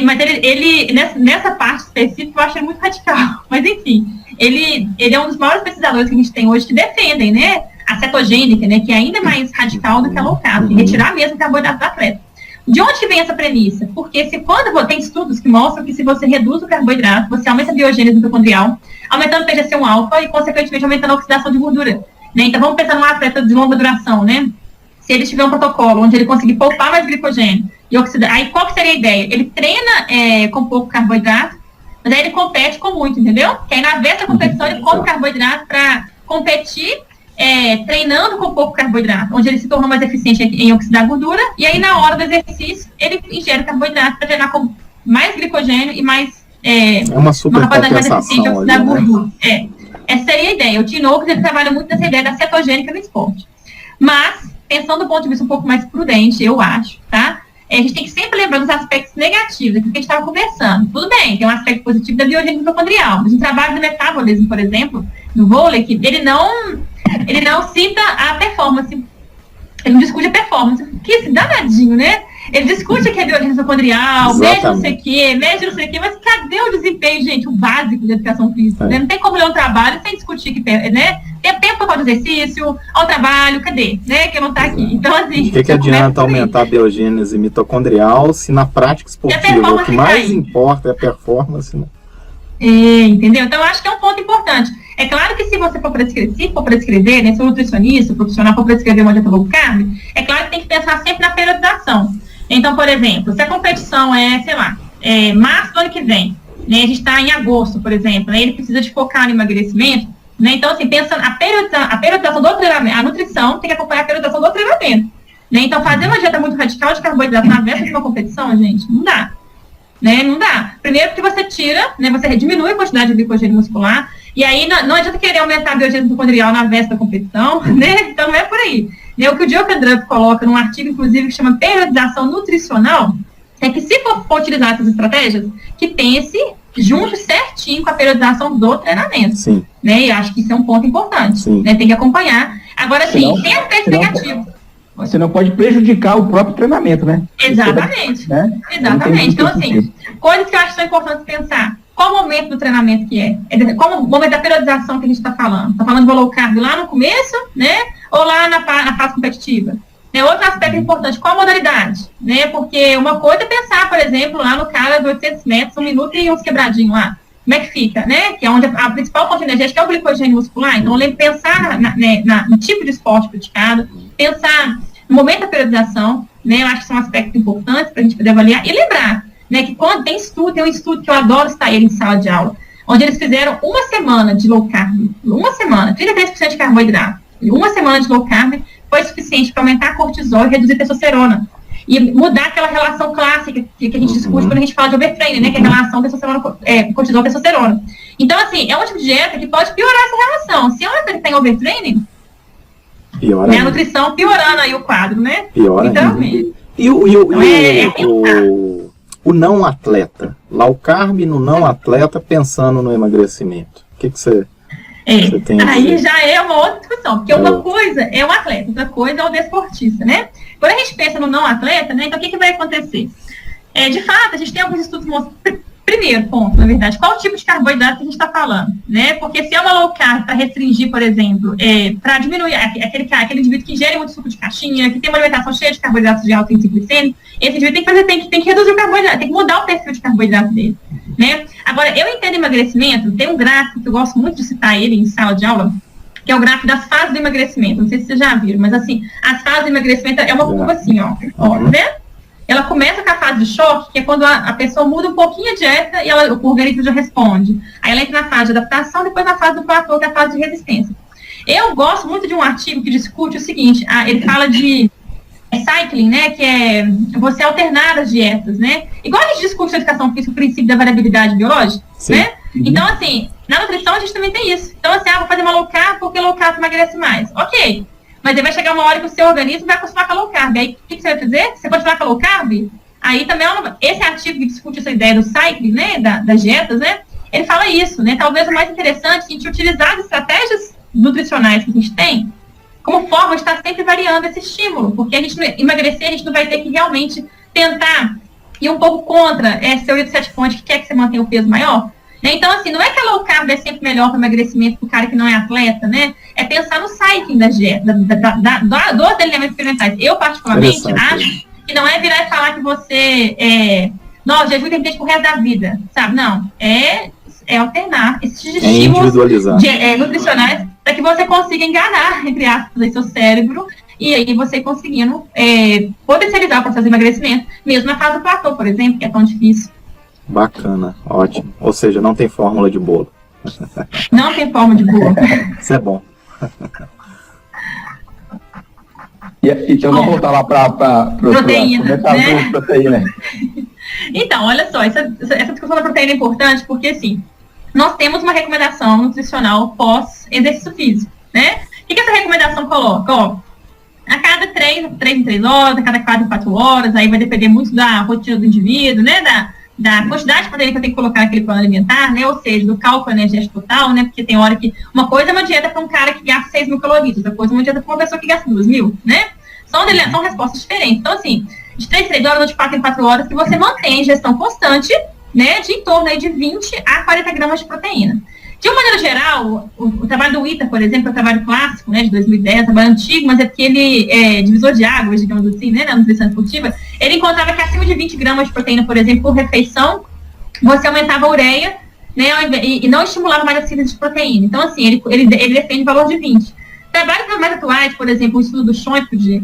mas ele nessa parte específica, eu acho ele muito radical. Mas, enfim, ele é um dos maiores pesquisadores que a gente tem hoje que defendem, né, a cetogênica, né, que é ainda mais radical do que a low carb, retirar mesmo o carboidrato do atleta. De onde vem essa premissa? Porque tem estudos que mostram que se você reduz o carboidrato, você aumenta a biogênese mitocondrial, aumentando o PGC1-alfa e, consequentemente, aumentando a oxidação de gordura. né? Então, vamos pensar num atleta de longa duração, né? Se ele tiver um protocolo onde ele conseguir poupar mais glicogênio e oxidar, aí qual que seria a ideia? Ele treina com pouco carboidrato, mas aí ele compete com muito, entendeu? Que aí na vez da competição ele come carboidrato para competir, treinando com pouco carboidrato, onde ele se tornou mais eficiente em oxidar gordura, e aí na hora do exercício ele ingere carboidrato para treinar com mais glicogênio e mais uma super capacidade mais eficiente de oxidar ali, gordura. Né? Essa seria a ideia. O Tim Noakes, ele trabalha muito nessa ideia da cetogênica no esporte. Mas, pensando do ponto de vista um pouco mais prudente, eu acho, tá? A gente tem que sempre lembrar dos aspectos negativos, aquilo que a gente estava conversando. Tudo bem, tem um aspecto positivo da biogênese mitocondrial, mas um trabalho do metabolismo, por exemplo, do vôlei, ele não cita a performance, ele não discute a performance, que esse danadinho, né? Ele discute que é biogênese mitocondrial, mede não sei o quê, mas cadê o desempenho, gente, o básico de educação física? Né? Não tem como ler um trabalho sem discutir que, né? Tem tempo para o exercício, ao trabalho, cadê? Né? Que não está aqui. Então, assim. O que adianta aumentar a biogênese mitocondrial se na prática esportiva o que mais importa é a performance, né? Entendeu? Então, eu acho que é um ponto importante. É claro que se você for prescrever, né, se o nutricionista, o profissional for prescrever uma dieta low carb, é claro que tem que pensar sempre na periodização. Então, por exemplo, se a competição março do ano que vem, né, a gente está em agosto, por exemplo, né, ele precisa de focar no emagrecimento, né, então, assim, pensando a periodização do treinamento, a nutrição tem que acompanhar a periodização do treinamento, né, então fazer uma dieta muito radical de carboidrato na véspera de uma competição, gente, não dá, né, não dá. Primeiro porque você tira, né, você diminui a quantidade de glicogênio muscular, e aí não adianta querer aumentar a biogênese mitocondrial na véspera da competição, né, então não é por aí. O que o Jochen Drupp coloca num artigo, inclusive, que chama periodização nutricional, é que se for utilizar essas estratégias, que pense junto certinho com a periodização do treinamento. Sim. Né? E acho que isso é um ponto importante. Né? Tem que acompanhar. Agora, sim, tem aspecto negativo. Você não pode prejudicar o próprio treinamento, né? Exatamente. Exatamente. Então, assim, coisas que eu acho que são importantes pensar. Qual o momento do treinamento que é? Qual o momento da periodização que a gente está falando? Está falando de low carb lá no começo, né? Ou lá na fase competitiva? Outro aspecto importante, qual a modalidade? Né? Porque uma coisa é pensar, por exemplo, lá no cara de 800 metros, 1 minuto e uns quebradinhos lá. Como é que fica, né? Que é onde a principal fonte energética é o glicogênio muscular. Então, pensar no tipo de esporte praticado, pensar no momento da periodização, né? Eu acho que são aspectos importantes para a gente poder avaliar. E lembrar, né, que quando tem um estudo que eu adoro estar ele em sala de aula, onde eles fizeram uma semana de low carb, 33% de carboidrato, uma semana de low carb foi suficiente para aumentar a cortisol e reduzir a testosterona. E mudar aquela relação clássica que a gente discute quando a gente fala de overtraining, né? Que é a relação cortisol-testosterona. Então, assim, é um tipo de dieta que pode piorar essa relação. Se ela tem overtraining, a nutrição piorando aí o quadro, né? Piora então, o não atleta, low carb no não atleta pensando no emagrecimento. O que você tem a aí dizer? já é uma outra discussão, porque uma coisa é o atleta, outra coisa é o desportista, né? Quando a gente pensa no não atleta, né, então o que vai acontecer? De fato, a gente tem alguns estudos mostrando. Primeiro ponto, na verdade, qual tipo de carboidrato que a gente está falando, né? Porque se é uma low carb para restringir, por exemplo, para diminuir aquele indivíduo que ingere muito suco de caixinha, que tem uma alimentação cheia de carboidratos de alto índice glicêmico, esse indivíduo tem que reduzir o carboidrato, tem que mudar o perfil de carboidrato dele, né? Agora, eu entendo emagrecimento, tem um gráfico que eu gosto muito de citar ele em sala de aula, que é o gráfico das fases do emagrecimento. Não sei se vocês já viram, mas assim, as fases do emagrecimento é uma curva assim, ó, tá vendo? Ela começa com a fase de choque, que é quando a pessoa muda um pouquinho a dieta e o organismo já responde. Aí ela entra na fase de adaptação, depois na fase do platô, que é a fase de resistência. Eu gosto muito de um artigo que discute o seguinte, ele fala de cycling, né, que é você alternar as dietas, né? Igual a gente discute na educação física o princípio da variabilidade biológica, né? Então, assim, na nutrição a gente também tem isso. Então, assim, vou fazer uma low carb porque low carb emagrece mais. Ok. Mas aí vai chegar uma hora que o seu organismo vai acostumar com a low carb. Aí, o que você vai fazer? Você continuar com a low carb? Aí também, esse artigo que discute essa ideia do cycling, né, das dietas, né, ele fala isso, né, talvez o mais interessante é a gente utilizar as estratégias nutricionais que a gente tem como forma de estar sempre variando esse estímulo, porque a gente emagrecer, a gente não vai ter que realmente tentar ir um pouco contra essa teoria de 7 fontes que quer que você mantenha o peso maior. Então, assim, não é que a low carb é sempre melhor para emagrecimento para o cara que não é atleta, né? É pensar no cycling das dietas, dos alinhamentos experimentais. Eu, particularmente, acho que não é virar e falar que você não, jejum intermitente pro resto da vida, sabe? Não, é alternar esses estímulos nutricionais para que você consiga enganar, entre aspas, aí, seu cérebro, e aí você conseguindo potencializar o processo de emagrecimento, mesmo na fase do platô, por exemplo, que é tão difícil. Bacana, ótimo. Ou seja, não tem fórmula de bolo. Não tem forma de bolo. Isso é bom. Então vamos voltar lá para proteína, né? Proteína. Então, olha só, essa discussão da proteína é importante porque, assim, nós temos uma recomendação nutricional pós-exercício físico, né? O que essa recomendação coloca? Ó, a cada 3 em 3 horas, a cada 4 em 4 horas, aí vai depender muito da rotina do indivíduo, né? Da quantidade de proteína que eu tenho que colocar naquele plano alimentar, né? Ou seja, do cálculo energético total, né? Porque tem hora que uma coisa é uma dieta para um cara que gasta 6.000 calorias, outra coisa é uma dieta para uma pessoa que gasta 2.000, né? São respostas diferentes. Então, assim, de 3 em 3 horas ou de 4 em 4 horas, que você mantém a ingestão constante, né? De em torno aí de 20 a 40 gramas de proteína. De uma maneira geral, o trabalho do ITA, por exemplo, é um trabalho clássico, né, de 2010, um trabalho antigo, mas é porque ele é divisor de águas, digamos assim, né, na nutrição esportiva. Ele encontrava que acima de 20 gramas de proteína, por exemplo, por refeição, você aumentava a ureia, né, e não estimulava mais a síntese de proteína. Então, assim, ele defende o valor de 20. Trabalhos mais atuais, por exemplo, o estudo do Schoenfeld,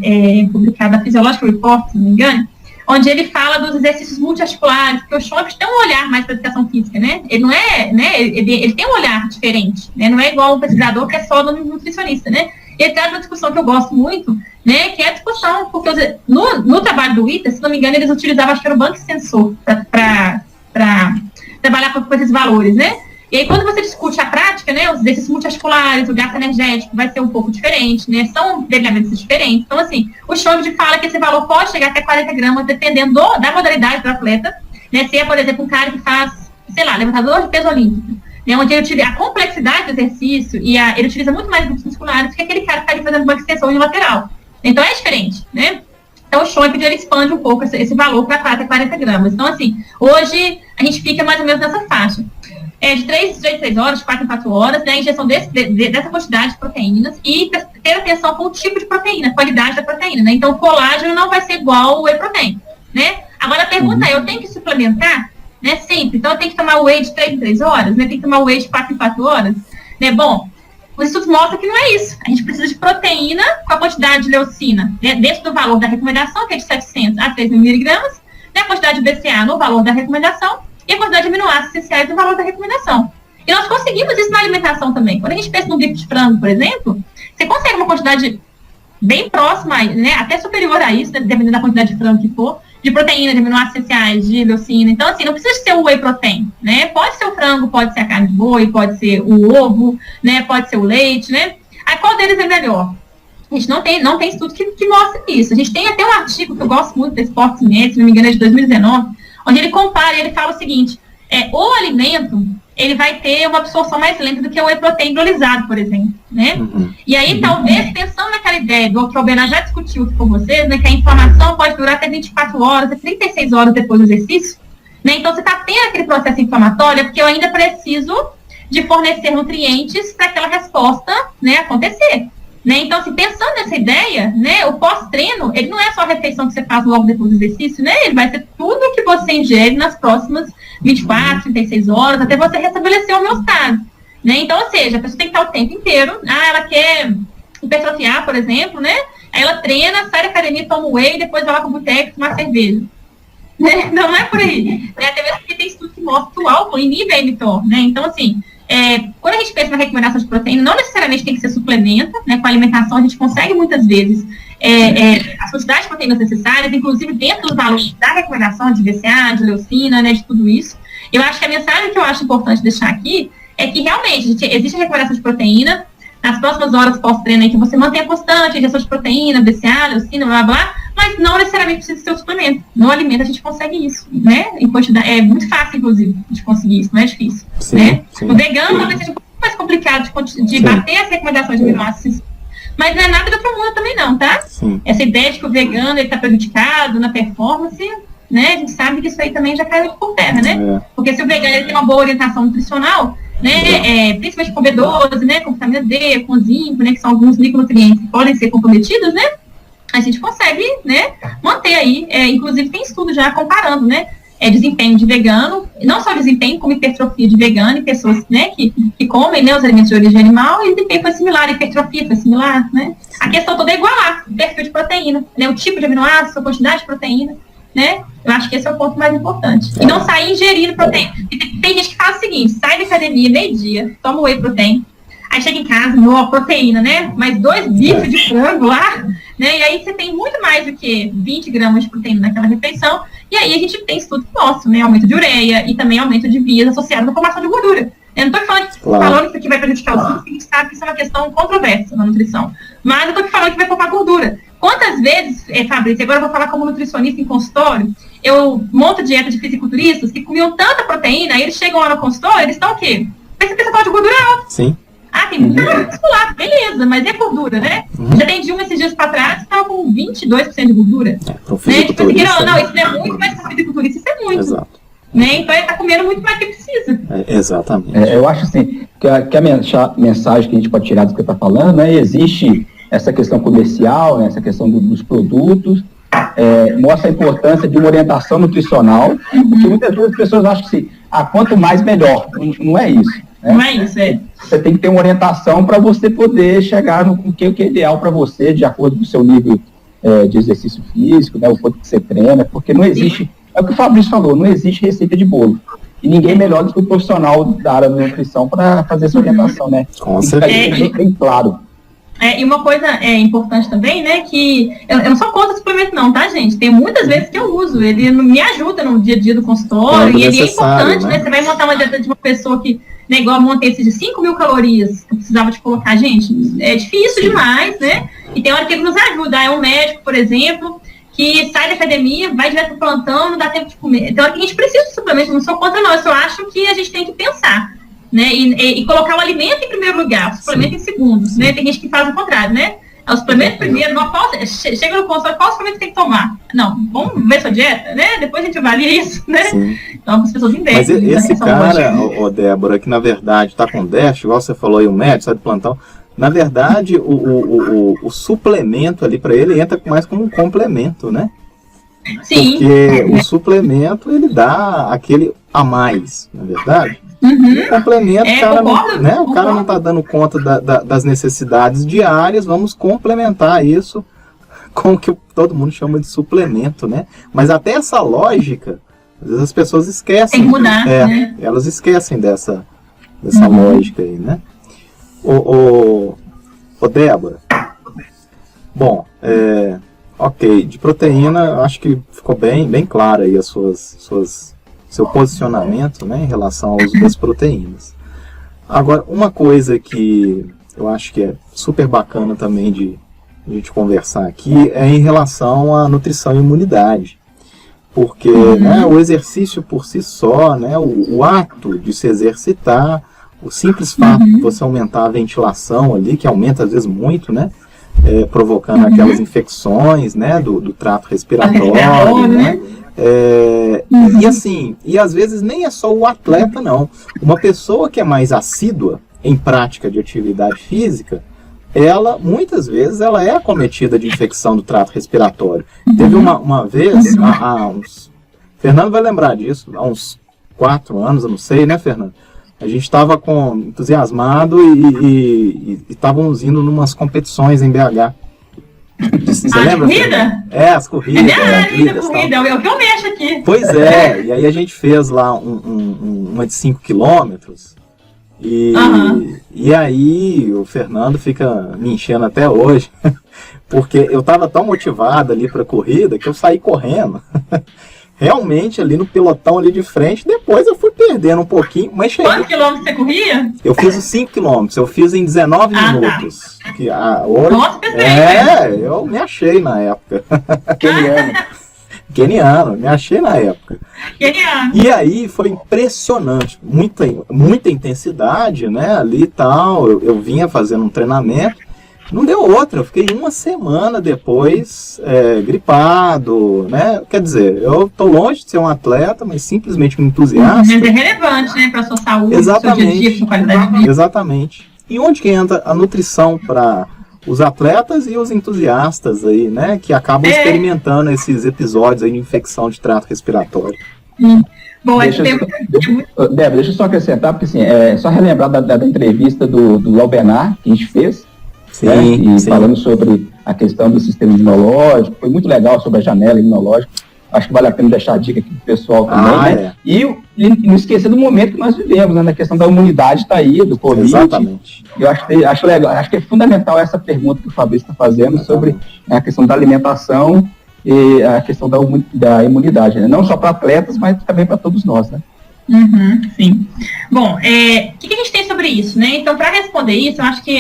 publicado na Physiological Report, se não me engano, onde ele fala dos exercícios multiarticulares, porque o Schoenfeld tem um olhar mais para a educação física, né? Ele não é, né? Ele tem um olhar diferente, né? Não é igual um pesquisador que é só nutricionista, né? Ele traz uma discussão que eu gosto muito, né? Que é a discussão, porque no trabalho do ITA, se não me engano, eles utilizavam, acho que era o banco sensor para trabalhar com esses valores, né? E aí, quando você discute a prática, né, os exercícios multiarticulares, o gasto energético vai ser um pouco diferente, né, são delineamentos diferentes. Então, assim, o Schoenfeld fala que esse valor pode chegar até 40 gramas, dependendo da modalidade do atleta, né, se é, por exemplo, um cara que faz, sei lá, levantador de peso olímpico, né, onde ele utiliza a complexidade do exercício e ele utiliza muito mais grupos musculares do que aquele cara que está ali fazendo uma extensão unilateral. Então, é diferente, né? Então, o Schoenfeld, ele expande um pouco esse valor para até 40 gramas. Então, assim, hoje a gente fica mais ou menos nessa faixa. De 3 em 3 horas, de 4 em 4 horas, né, a injeção dessa quantidade de proteínas e ter atenção com o tipo de proteína, qualidade da proteína, né? Então, o colágeno não vai ser igual ao whey protein, né? Agora, a pergunta é, eu tenho que suplementar, né, sempre? Então, eu tenho que tomar whey de 3 em 3 horas, né? Tem que tomar whey de 4 em 4 horas, né? Bom, os estudos mostram que não é isso. A gente precisa de proteína com a quantidade de leucina, né, dentro do valor da recomendação, que é de 700 a 3.000 miligramas, né? A quantidade de BCA no valor da recomendação, e a quantidade de aminoácidos essenciais no valor da recomendação. E nós conseguimos isso na alimentação também. Quando a gente pensa no bife de frango, por exemplo, você consegue uma quantidade bem próxima, né, até superior a isso, dependendo da quantidade de frango que for, de proteína, de aminoácidos essenciais, de leucina. Então, assim, não precisa ser o whey protein, né? Pode ser o frango, pode ser a carne de boi, pode ser o ovo, né? Pode ser o leite, né? Aí, qual deles é melhor? A gente não tem estudo que mostra isso. A gente tem até um artigo que eu gosto muito da Sports Med, se não me engano, é de 2019, onde ele compara, ele fala o seguinte, o alimento, ele vai ter uma absorção mais lenta do que o whey protein hidrolisado, por exemplo, né? E aí, talvez, pensando naquela ideia do que o Albenar já discutiu aqui com vocês, né, que a inflamação pode durar até 24 horas, até 36 horas depois do exercício, né? Então, você está tendo aquele processo inflamatório, porque eu ainda preciso de fornecer nutrientes para aquela resposta, né, acontecer. Né? Então, assim, pensando nessa ideia, né, o pós-treino, ele não é só a refeição que você faz logo depois do exercício, né? Ele vai ser tudo que você ingere nas próximas 24, 36 horas, até você restabelecer o homeostase. Né? Então, ou seja, a pessoa tem que estar o tempo inteiro, ela quer hipertrofiar, por exemplo, né? Aí ela treina, sai da academia, toma whey, depois vai lá pro boteco tomar cerveja. Né? Não é por aí. Né? Até mesmo porque tem estudo que mostra que o álcool inibe a mTOR, né? Então, assim, quando a gente pensa na recomendação de proteína, não necessariamente tem que ser suplemento, né? Com a alimentação a gente consegue muitas vezes as quantidades de proteínas necessárias, inclusive dentro dos valores da recomendação de BCA, de leucina, né? De tudo isso. Eu acho que a mensagem que eu acho importante deixar aqui é que realmente existe a recomendação de proteína, nas próximas horas pós-treino aí, que você mantenha constante a ingestão de proteína, BCA, leucina, blá, blá, mas não necessariamente precisa ser o suplemento. No alimento a gente consegue isso, né? Em quantidade, é muito fácil, inclusive, de conseguir isso, não é difícil. Sim, né? sim. O vegano talvez seja um pouco mais complicado de bater as recomendações de aminoácidos, mas não é nada do outro mundo também não, tá? Sim. Essa ideia de que o vegano está prejudicado na performance, né? A gente sabe que isso aí também já caiu por terra, né? Porque se o vegano ele tem uma boa orientação nutricional, né, principalmente com B12, né, com vitamina D, com zinco, né, que são alguns micronutrientes que podem ser comprometidos, né, a gente consegue, né, manter aí, inclusive tem estudo já comparando, né, desempenho de vegano, não só desempenho, como hipertrofia de vegano em pessoas, né, que comem, né, os alimentos de origem animal, e o desempenho foi similar, a hipertrofia foi similar, né? A questão toda é igualar o perfil de proteína, né, o tipo de aminoácido, a quantidade de proteína, né? Eu acho que esse é o ponto mais importante. E não sair ingerindo proteína. Tem gente que faz o seguinte, sai da academia meio-dia, toma whey protein, aí chega em casa, proteína, né? Mais 2 bifes de frango lá, né? E aí você tem muito mais do que 20 gramas de proteína naquela refeição. E aí a gente tem estudo nosso, né? Aumento de ureia e também aumento de vias associadas à formação de gordura. Eu não estou falando que isso aqui vai prejudicar os rins, porque a gente sabe que isso é uma questão controversa na nutrição. Mas eu estou aqui falando que vai formar gordura. Quantas vezes, Fabrício, agora eu vou falar como nutricionista em consultório, eu monto dieta de fisiculturistas que comiam tanta proteína, aí eles chegam lá no consultório, eles estão o quê? Percentual de gordura alto. Sim. Ah, tem muita gordura muscular, beleza, mas é gordura, né? Já tem de esses dias para trás que estava com 22% de gordura. Tipo, não, isso não é muito, mas para fisiculturista isso é muito. Exato. Né? Então ele está comendo muito mais do que precisa. Exatamente. Eu acho assim, que a mensagem que a gente pode tirar do que você está falando, né, existe essa questão comercial, né, essa questão dos produtos, mostra a importância de uma orientação nutricional, porque muitas vezes as pessoas acham que quanto mais melhor, não é isso. Né? Não é isso, Você tem que ter uma orientação para você poder chegar no que é ideal para você, de acordo com o seu nível de exercício físico, né, o quanto que você treina, porque não existe, é o que o Fabrício falou, não existe receita de bolo. E ninguém melhor do que o profissional da área da nutrição para fazer essa orientação, né? Com certeza. Bem claro. E uma coisa importante também, né, que eu não sou contra suplemento não, tá, gente? Tem muitas vezes que eu uso, ele me ajuda no dia a dia do consultório, e ele é importante, né? Você vai montar uma dieta de uma pessoa que, né, igual eu montei esse de 5.000 calorias, que eu precisava de colocar, gente, é difícil demais, né? E tem hora que ele nos ajuda, é um médico, por exemplo, que sai da academia, vai direto pro plantão, não dá tempo de comer. Tem hora que a gente precisa de suplemento, não sou contra não, eu só acho que a gente tem que pensar, né, e colocar o alimento em primeiro lugar, o suplemento em segundo, né? Tem gente que faz o contrário, né? O suplemento primeiro, chega no consultório, qual suplemento tem que tomar? Não, vamos ver sua dieta, né? Depois a gente avalia isso, né? Sim. Então as pessoas entendem. Mas esse cara, Débora, que na verdade está com déficit, igual você falou aí, o médico, sai do plantão, na verdade o suplemento ali para ele entra mais como um complemento, né? Sim. Porque o suplemento ele dá aquele a mais, na verdade. O complemento, o cara não está dando conta das necessidades diárias, vamos complementar isso com o que todo mundo chama de suplemento, né? Mas até essa lógica, às vezes as pessoas esquecem. Tem que mudar, né? Elas esquecem dessa lógica aí, né? Ô Débora, bom, ok, de proteína, acho que ficou bem claro aí seu posicionamento, né, em relação ao uso das proteínas. Agora, uma coisa que eu acho que é super bacana também de a gente conversar aqui é em relação à nutrição e imunidade. Porque né, o exercício por si só, né, o ato de se exercitar, o simples fato de você aumentar a ventilação ali, que aumenta às vezes muito, né, provocando aquelas infecções, né, do trato respiratório, né? E assim, e às vezes nem é só o atleta não, uma pessoa que é mais assídua em prática de atividade física, ela muitas vezes ela é acometida de infecção do trato respiratório. Teve uma vez, Fernando vai lembrar disso, há uns 4 anos, eu não sei, né, Fernando? A gente estava entusiasmado e estávamos indo numas competições em BH. Você lembra? Corrida? As corridas. Corrida, é o que eu mexo aqui. Pois é, e aí a gente fez lá uma de 5 quilômetros. E aí o Fernando fica me enchendo até hoje, porque eu estava tão motivado ali para a corrida que eu saí correndo. Realmente ali no pelotão ali de frente, depois eu fui perdendo um pouquinho, mas cheguei. Quantos quilômetros você corria? Eu fiz os 5 quilômetros, eu fiz em 19 minutos. Tá. Que, hoje, nossa, perfeito. Eu me achei na época. Keniano. Me achei na época. Keniano. E aí foi impressionante, muita intensidade, né, ali e tal, eu vinha fazendo um treinamento. Não deu outra, eu fiquei 1 semana depois gripado, né? Quer dizer, eu tô longe de ser um atleta, mas simplesmente um entusiasta. Mas é relevante, né, para sua saúde, exatamente, seu dia a dia, sua qualidade de vida. Exatamente. E onde que entra a nutrição para os atletas e os entusiastas aí, né? Que acabam experimentando esses episódios aí de infecção de trato respiratório. Bom, Débora, deixa eu só acrescentar, porque assim, só relembrar da entrevista do Albenar que a gente fez, sim, né, e sim, falando sobre a questão do sistema imunológico, foi muito legal sobre a janela imunológica. Acho que vale a pena deixar a dica aqui pro pessoal também, né? E não esquecer do momento que nós vivemos, né? Na questão da imunidade tá aí, do Covid. Exatamente. Eu acho legal, acho que é fundamental essa pergunta que o Fabrício está fazendo sobre a questão da alimentação e a questão da imunidade, né? Não só para atletas, mas também para todos nós, né? Sim. Bom, o que a gente tem sobre isso, né? Então, para responder isso, eu acho que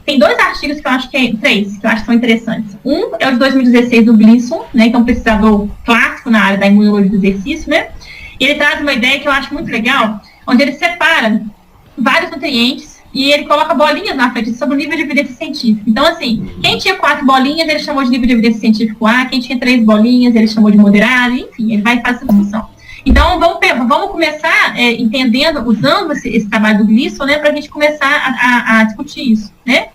tem 2 artigos que eu acho que 3, que eu acho que são interessantes. Um é o de 2016 do Glisson, né? Que é um pesquisador clássico na área da imunologia do exercício, né? E ele traz uma ideia que eu acho muito legal, onde ele separa vários nutrientes e ele coloca bolinhas na frente sobre o nível de evidência científica. Então, assim, quem tinha 4 bolinhas, ele chamou de nível de evidência científico A, quem tinha 3 bolinhas, ele chamou de moderado, enfim, ele vai fazer essa discussão. Então, vamos começar entendendo, usando esse trabalho do Glisson, né, para a gente começar a discutir isso, né?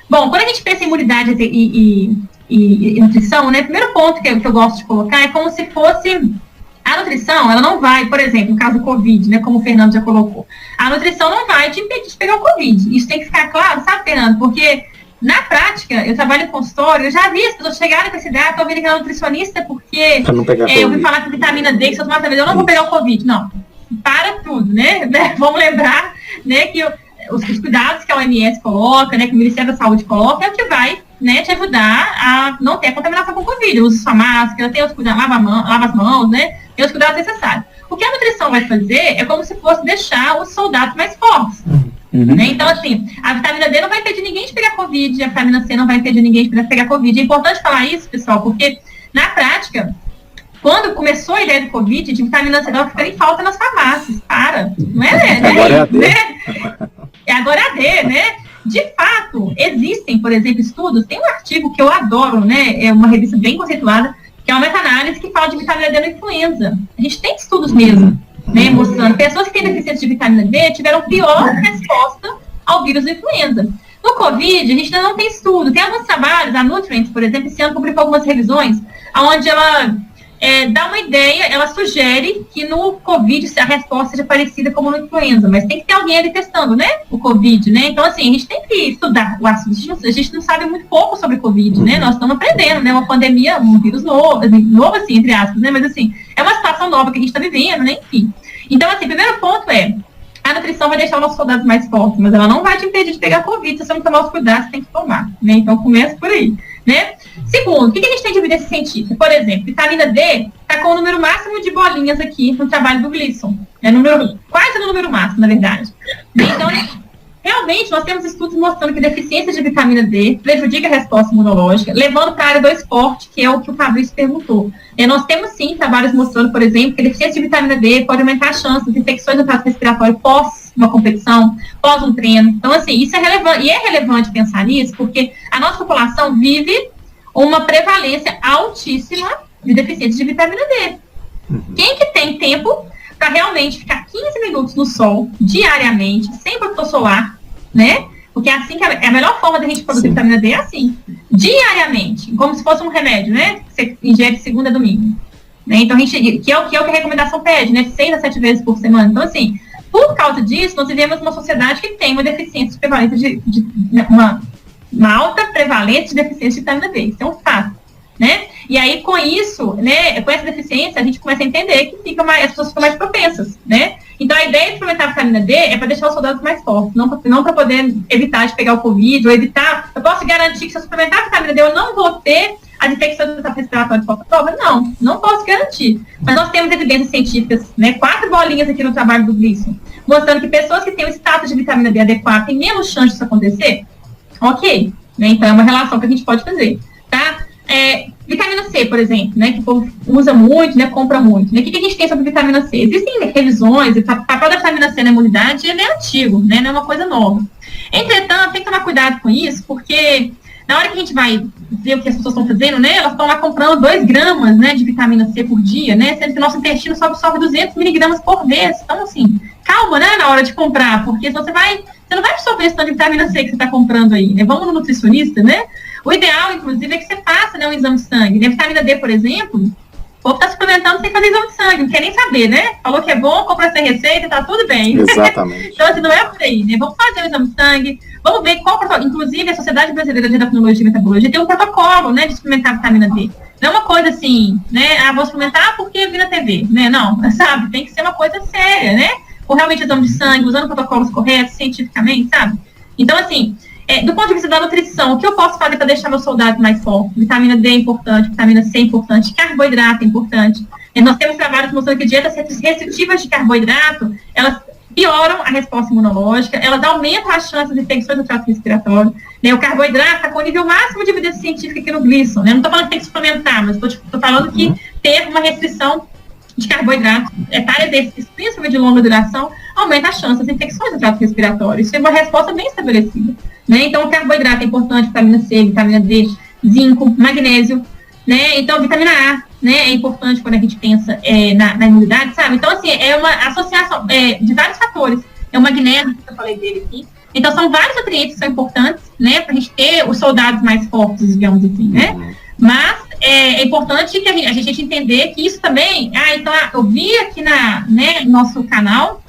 Bom, quando a gente pensa em imunidade e nutrição, né, o primeiro ponto que eu gosto de colocar é como se fosse a nutrição, ela não vai, por exemplo, no caso do Covid, né, como o Fernando já colocou, a nutrição não vai te impedir de pegar o Covid. Isso tem que ficar claro, sabe, Fernando? Porque na prática, eu trabalho em consultório, eu já vi as pessoas chegarem com essa ideia, estou vindo aqui na nutricionista porque eu ouvi falar que vitamina D, que se eu tomar vitamina D, eu não vou pegar o Covid. Não, para tudo, né? Vamos lembrar, né, que os cuidados que a OMS coloca, né, que o Ministério da Saúde coloca, é o que vai, né, te ajudar a não ter a contaminação com o Covid. Use sua máscara, tem os cuidados, lava as mãos, né, tem os cuidados necessários. O que a nutrição vai fazer é como se fosse deixar os soldados mais fortes. Né? Então, assim, a vitamina D não vai impedir ninguém de pegar Covid, a vitamina C não vai impedir ninguém de pegar Covid. É importante falar isso, pessoal, porque, na prática, quando começou a ideia do Covid, de vitamina C estava ficando em falta nas farmácias. Não é, né? Agora é a D. Né? Agora é a D, né? De fato, existem, por exemplo, estudos, tem um artigo que eu adoro, né? É uma revista bem conceituada, que é uma meta-análise que fala de vitamina D na influenza. A gente tem estudos mesmo, né, mostrando que pessoas que têm deficiência de vitamina D tiveram pior resposta ao vírus da influenza. No Covid, a gente ainda não tem estudo. Tem alguns trabalhos, a Nutrients, por exemplo, esse ano publicou algumas revisões, onde ela dá uma ideia, ela sugere que no Covid a resposta seja parecida como no influenza, mas tem que ter alguém ali testando, né, o Covid, né? Então, assim, a gente tem que estudar o assunto. A gente não sabe muito pouco sobre o Covid, né? Nós estamos aprendendo, né? Uma pandemia, um vírus novo assim, entre aspas, né? Mas, assim, é uma situação nova que a gente está vivendo, né? Enfim. Então, assim, o primeiro ponto a nutrição vai deixar os nossos soldados mais fortes, mas ela não vai te impedir de pegar Covid. Se você não tomar os cuidados, você tem que tomar, né? Então, começa por aí, né? Segundo, o que a gente tem de evidência científica? Por exemplo, vitamina D está com o número máximo de bolinhas aqui no trabalho do Glisson. Quase no número máximo, na verdade. Então, realmente, nós temos estudos mostrando que deficiência de vitamina D prejudica a resposta imunológica, levando para a área do esporte, que é o que o Fabrício perguntou. Nós temos, sim, trabalhos mostrando, por exemplo, que a deficiência de vitamina D pode aumentar a chance de infecções no trato respiratório pós uma competição, pós um treino. Então, assim, isso é relevante. E é relevante pensar nisso, porque a nossa população vive uma prevalência altíssima de deficiência de vitamina D. Quem que tem tempo para realmente ficar 15 minutos no sol, diariamente, sem protetor solar, né? Porque é assim que a melhor forma da gente produzir vitamina D é assim, diariamente, como se fosse um remédio, né? Que você ingere segunda a domingo. Né? Então, que é o que a recomendação pede, né? 6 a 7 vezes por semana. Então, assim, por causa disso, nós vivemos uma sociedade que tem uma deficiência de prevalência uma alta prevalência de deficiência de vitamina D. Isso é um fato, né? E aí, com isso, né, com essa deficiência, a gente começa a entender que as pessoas ficam mais propensas, né? Então, a ideia de suplementar a vitamina D é para deixar os soldados mais fortes, não para poder evitar de pegar o Covid, ou evitar... Eu posso garantir que se eu suplementar a vitamina D, eu não vou ter as infecções do trato respiratório de prova? Não posso garantir. Mas nós temos evidências científicas, né, 4 bolinhas aqui no trabalho do Glisson, mostrando que pessoas que têm o status de vitamina D adequado têm menos chance disso acontecer. Ok, né? Então é uma relação que a gente pode fazer, tá? Vitamina C, por exemplo, né, que o povo usa muito, né, compra muito. Né? O que a gente tem sobre vitamina C? Existem revisões, o papel da vitamina C na imunidade, ele é antigo, né, não é uma coisa nova. Entretanto, tem que tomar cuidado com isso, porque na hora que a gente vai ver o que as pessoas estão fazendo, né, elas estão lá comprando 2 gramas, né, de vitamina C por dia, né, sendo que o nosso intestino só absorve 200 miligramas por vez. Então, assim, calma, né, na hora de comprar, porque senão você não vai absorver esse tanto de vitamina C que você está comprando aí, né? Vamos no nutricionista, né? O ideal, inclusive, é que você faça, né, um exame de sangue. A vitamina D, por exemplo, O povo está suplementando sem fazer exame de sangue, não quer nem saber, né? Falou que é bom, compra sem receita, tá tudo bem. Exatamente. Então, assim, não é por aí, né? Vamos fazer o exame de sangue, vamos ver qual protocolo. Inclusive, a Sociedade Brasileira de Endocrinologia e Metabologia tem um protocolo, né, de suplementar vitamina D. Não é uma coisa assim, né? Vou suplementar porque vi na TV, né? Não, sabe? Tem que ser uma coisa séria, né? Com realmente exame de sangue, usando protocolos corretos, cientificamente, sabe? Então, assim, do ponto de vista da nutrição, o que eu posso fazer para deixar meus soldados mais fortes? Vitamina D é importante, vitamina C é importante, carboidrato é importante. Nós temos trabalhos mostrando que dietas restritivas de carboidrato, elas pioram a resposta imunológica, elas aumentam as chances de infecções do trato respiratório. Né? O carboidrato está com o nível máximo de evidência científica aqui no Gleason. Né? Não estou falando que tem que suplementar, mas estou falando que ter uma restrição de carboidrato para exercícios, principalmente de longa duração, aumenta as chances de infecções do trato respiratório. Isso é uma resposta bem estabelecida. Né? Então, o carboidrato é importante, vitamina C, vitamina D, zinco, magnésio, né? Então, vitamina A, né? É importante quando a gente pensa na imunidade, sabe? Então, assim, é uma associação de vários fatores. É o magnésio, que eu falei dele aqui. Então, são vários nutrientes que são importantes, né? Para a gente ter os soldados mais fortes, digamos assim, né? Mas é importante que a gente entender que isso também... então, eu vi aqui no nosso canal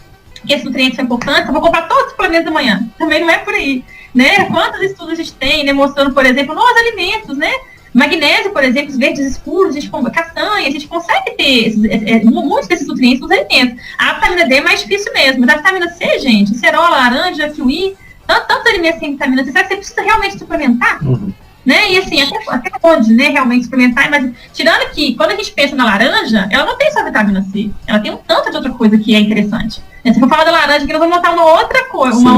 que esses nutrientes são importantes, eu vou comprar todos os suplementos amanhã. Também não é por aí, né? Quantos estudos a gente tem, né, mostrando, por exemplo, nos alimentos, né? Magnésio, por exemplo, os verdes escuros, castanha, a gente consegue ter muitos desses nutrientes nos alimentos. A vitamina D é mais difícil mesmo, mas a vitamina C, gente, cerola, laranja, kiwi, tantos alimentos sem vitamina C, será que você precisa realmente suplementar? Né? E assim, até onde, né, realmente suplementar, mas tirando que, quando a gente pensa na laranja, ela não tem só vitamina C, ela tem um tanto de outra coisa que é interessante. Se eu falar da laranja aqui, nós vamos montar uma outra coisa, uma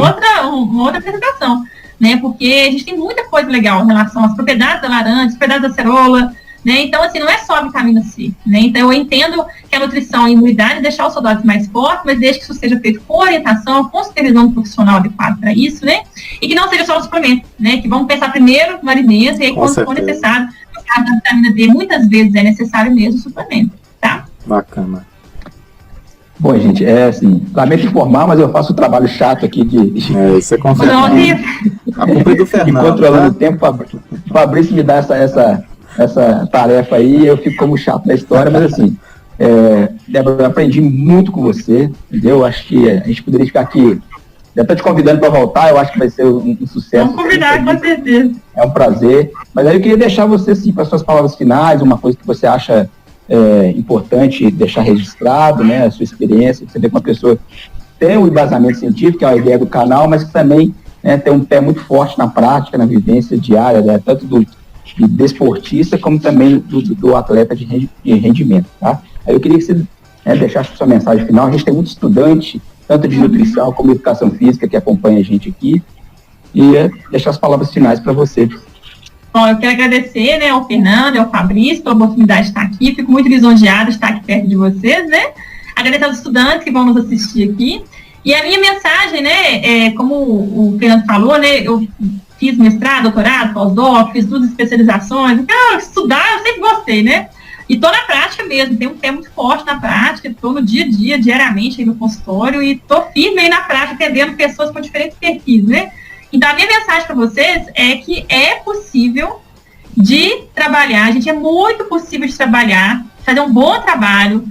outra apresentação, né, porque a gente tem muita coisa legal em relação às propriedades da laranja, as propriedades da cerola, né, então assim, não é só a vitamina C, né, então eu entendo que a nutrição e a imunidade deixar os soldados mais fortes, mas desde que isso seja feito com orientação, com supervisão profissional adequada para isso, né, e que não seja só um suplemento, né, que vamos pensar primeiro no alimento e aí quando for necessário, no caso da vitamina D, muitas vezes é necessário mesmo o suplemento, tá? Bacana. Bom, gente, assim, lamento informar, mas eu faço um trabalho chato aqui você confere. A culpa é do Fernando. De controlando o tempo, o Fabrício me dá essa tarefa aí, eu fico como chato na história, mas assim, Débora, eu aprendi muito com você, entendeu? Acho que a gente poderia ficar aqui, já estou te convidando para voltar, eu acho que vai ser um sucesso. Vamos convidar, com certeza. É um prazer, mas aí eu queria deixar você, assim, para as suas palavras finais, uma coisa que você acha importante deixar registrado, né, a sua experiência, você vê que uma pessoa tem um embasamento científico, que é a ideia do canal, mas que também, né, tem um pé muito forte na prática, na vivência diária, né, tanto do desportista como também do atleta de rendimento, tá? Aí eu queria que você deixasse sua mensagem final. A gente tem muito estudante, tanto de nutrição como de educação física, que acompanha a gente aqui, e deixar as palavras finais para você. Bom, eu quero agradecer, né, ao Fernando e ao Fabrício pela oportunidade de estar aqui. Fico muito lisonjeada de estar aqui perto de vocês, né? Agradecer aos estudantes que vão nos assistir aqui. E a minha mensagem, né, como o Fernando falou, né, eu fiz mestrado, doutorado, pós-doc, fiz duas especializações. Então, estudar eu sempre gostei, né? E estou na prática mesmo, tenho um pé muito forte na prática, estou no dia a dia, diariamente aí no consultório, e estou firme aí na prática, atendendo pessoas com diferentes perfis, né? Então, a minha mensagem para vocês é que é possível de trabalhar, gente, é muito possível de trabalhar, fazer um bom trabalho,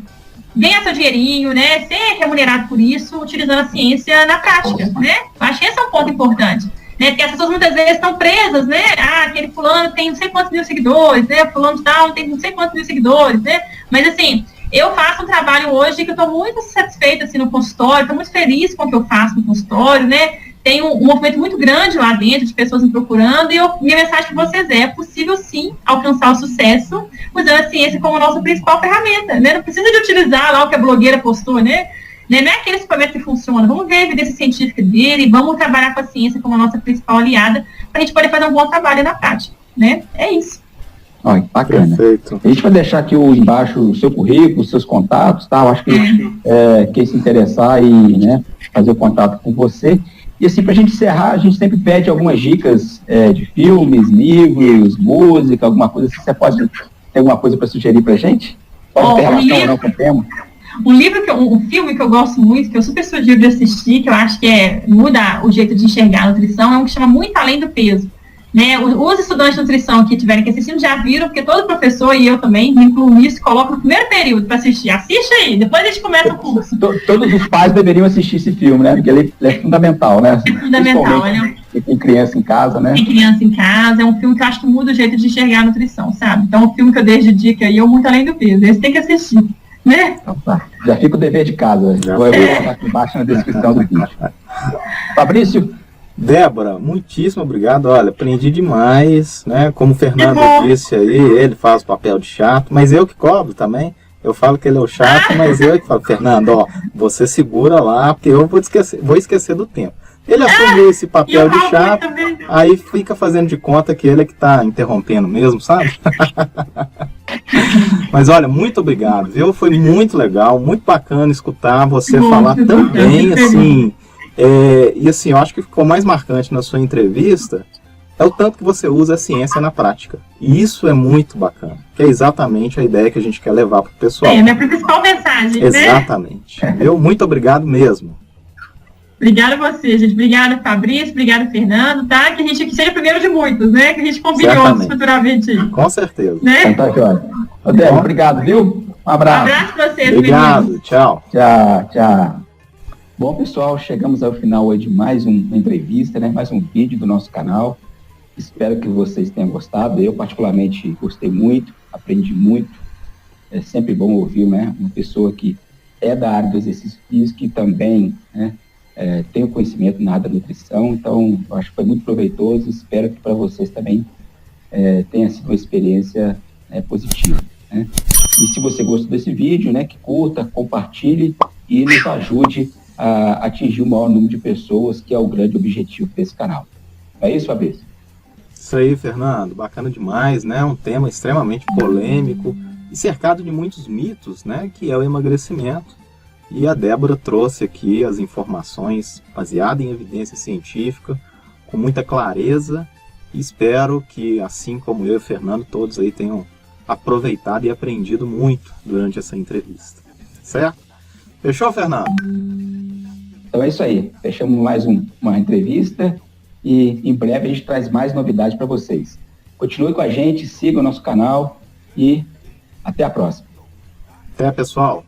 ganhar seu dinheirinho, né, ser remunerado por isso, utilizando a ciência na prática, né? Eu acho que esse é um ponto importante, né? Porque as pessoas muitas vezes estão presas, né? Aquele fulano tem não sei quantos mil seguidores, né? Fulano tal tem não sei quantos mil seguidores, né? Mas, assim, eu faço um trabalho hoje que eu estou muito satisfeita, assim, no consultório, estou muito feliz com o que eu faço no consultório, né? Tem um movimento muito grande lá dentro, de pessoas me procurando, e minha mensagem para vocês é possível, sim, alcançar o sucesso usando a ciência como a nossa principal ferramenta, né? Não precisa de utilizar lá o que a blogueira postou, né? Não é aquele suplemento que funciona. Vamos ver a evidência científica dele, vamos trabalhar com a ciência como a nossa principal aliada, para a gente poder fazer um bom trabalho na prática, né? É isso. Olha, bacana. Perfeito. A gente vai deixar aqui embaixo o seu currículo, os seus contatos, tá? Eu acho que quem se interessar e, né, fazer o contato com você. E assim, para a gente encerrar, a gente sempre pede algumas dicas de filmes, livros, música, alguma coisa. Você pode ter alguma coisa para sugerir para a gente? Pode ter relação ou não com o tema? Um filme que eu gosto muito, que eu super sugiro de assistir, que eu acho que muda o jeito de enxergar a nutrição, é um que chama Muito Além do Peso. Né, os estudantes de nutrição que tiverem que assistir já viram, porque todo professor e eu também me incluo nisso, coloco no primeiro período para assistir. Assiste aí, depois a gente começa o curso. Todos os pais deveriam assistir esse filme, né? Porque ele é fundamental, né? É fundamental. Tem criança em casa, né? Tem criança em casa, é um filme que eu acho que muda o jeito de enxergar a nutrição, sabe? Então, é um filme que eu deixo de dica aí, eu muito além do peso. Esse tem que assistir, né? Então, tá. Já fica o dever de casa. Eu vou colocar aqui embaixo na descrição do vídeo. Fabrício? Débora, muitíssimo obrigado. Olha, aprendi demais, né? Como o Fernando disse aí, ele faz o papel de chato, mas eu que cobro também. Eu falo que ele é o chato, mas eu que falo, Fernando, ó, você segura lá, porque eu vou esquecer do tempo. Ele assumiu esse papel de chato, aí fica fazendo de conta que ele é que tá interrompendo mesmo, sabe? Mas olha, muito obrigado, viu? Foi muito legal, muito bacana escutar você falar tão bem, assim. E assim, eu acho que ficou mais marcante na sua entrevista é o tanto que você usa a ciência na prática. E isso é muito bacana, que é exatamente a ideia que a gente quer levar para o pessoal. É a minha principal mensagem, exatamente. Né? Eu muito obrigado mesmo. Obrigada a você, gente. Obrigada, Fabrício. Obrigada, Fernando, tá? Que a gente seja o primeiro de muitos, né? Que a gente combine outros futuramente. Com certeza. Né? Então, tá, olha. Débora, obrigado, viu? Um abraço. Um abraço para vocês, obrigado, meninos. Tchau. Tchau. Bom, pessoal, chegamos ao final de mais uma entrevista, né? Mais um vídeo do nosso canal. Espero que vocês tenham gostado. Eu, particularmente, gostei muito, aprendi muito. É sempre bom ouvir, né? Uma pessoa que é da área do exercício físico e também, né, tem o conhecimento na área da nutrição. Então, eu acho que foi muito proveitoso. Espero que para vocês também tenha sido uma experiência positiva, né? E se você gostou desse vídeo, né, que curta, compartilhe e nos ajude a atingir o maior número de pessoas, que é o grande objetivo desse canal. É isso, Fabrício? Isso aí, Fernando. Bacana demais, né? Um tema extremamente polêmico e cercado de muitos mitos, né? Que é o emagrecimento. E a Débora trouxe aqui as informações baseadas em evidência científica, com muita clareza. E espero que, assim como eu e o Fernando, todos aí tenham aproveitado e aprendido muito durante essa entrevista. Certo? Fechou, Fernando? Então é isso aí. Fechamos mais uma entrevista e em breve a gente traz mais novidades para vocês. Continue com a gente, siga o nosso canal e até a próxima. Até, pessoal.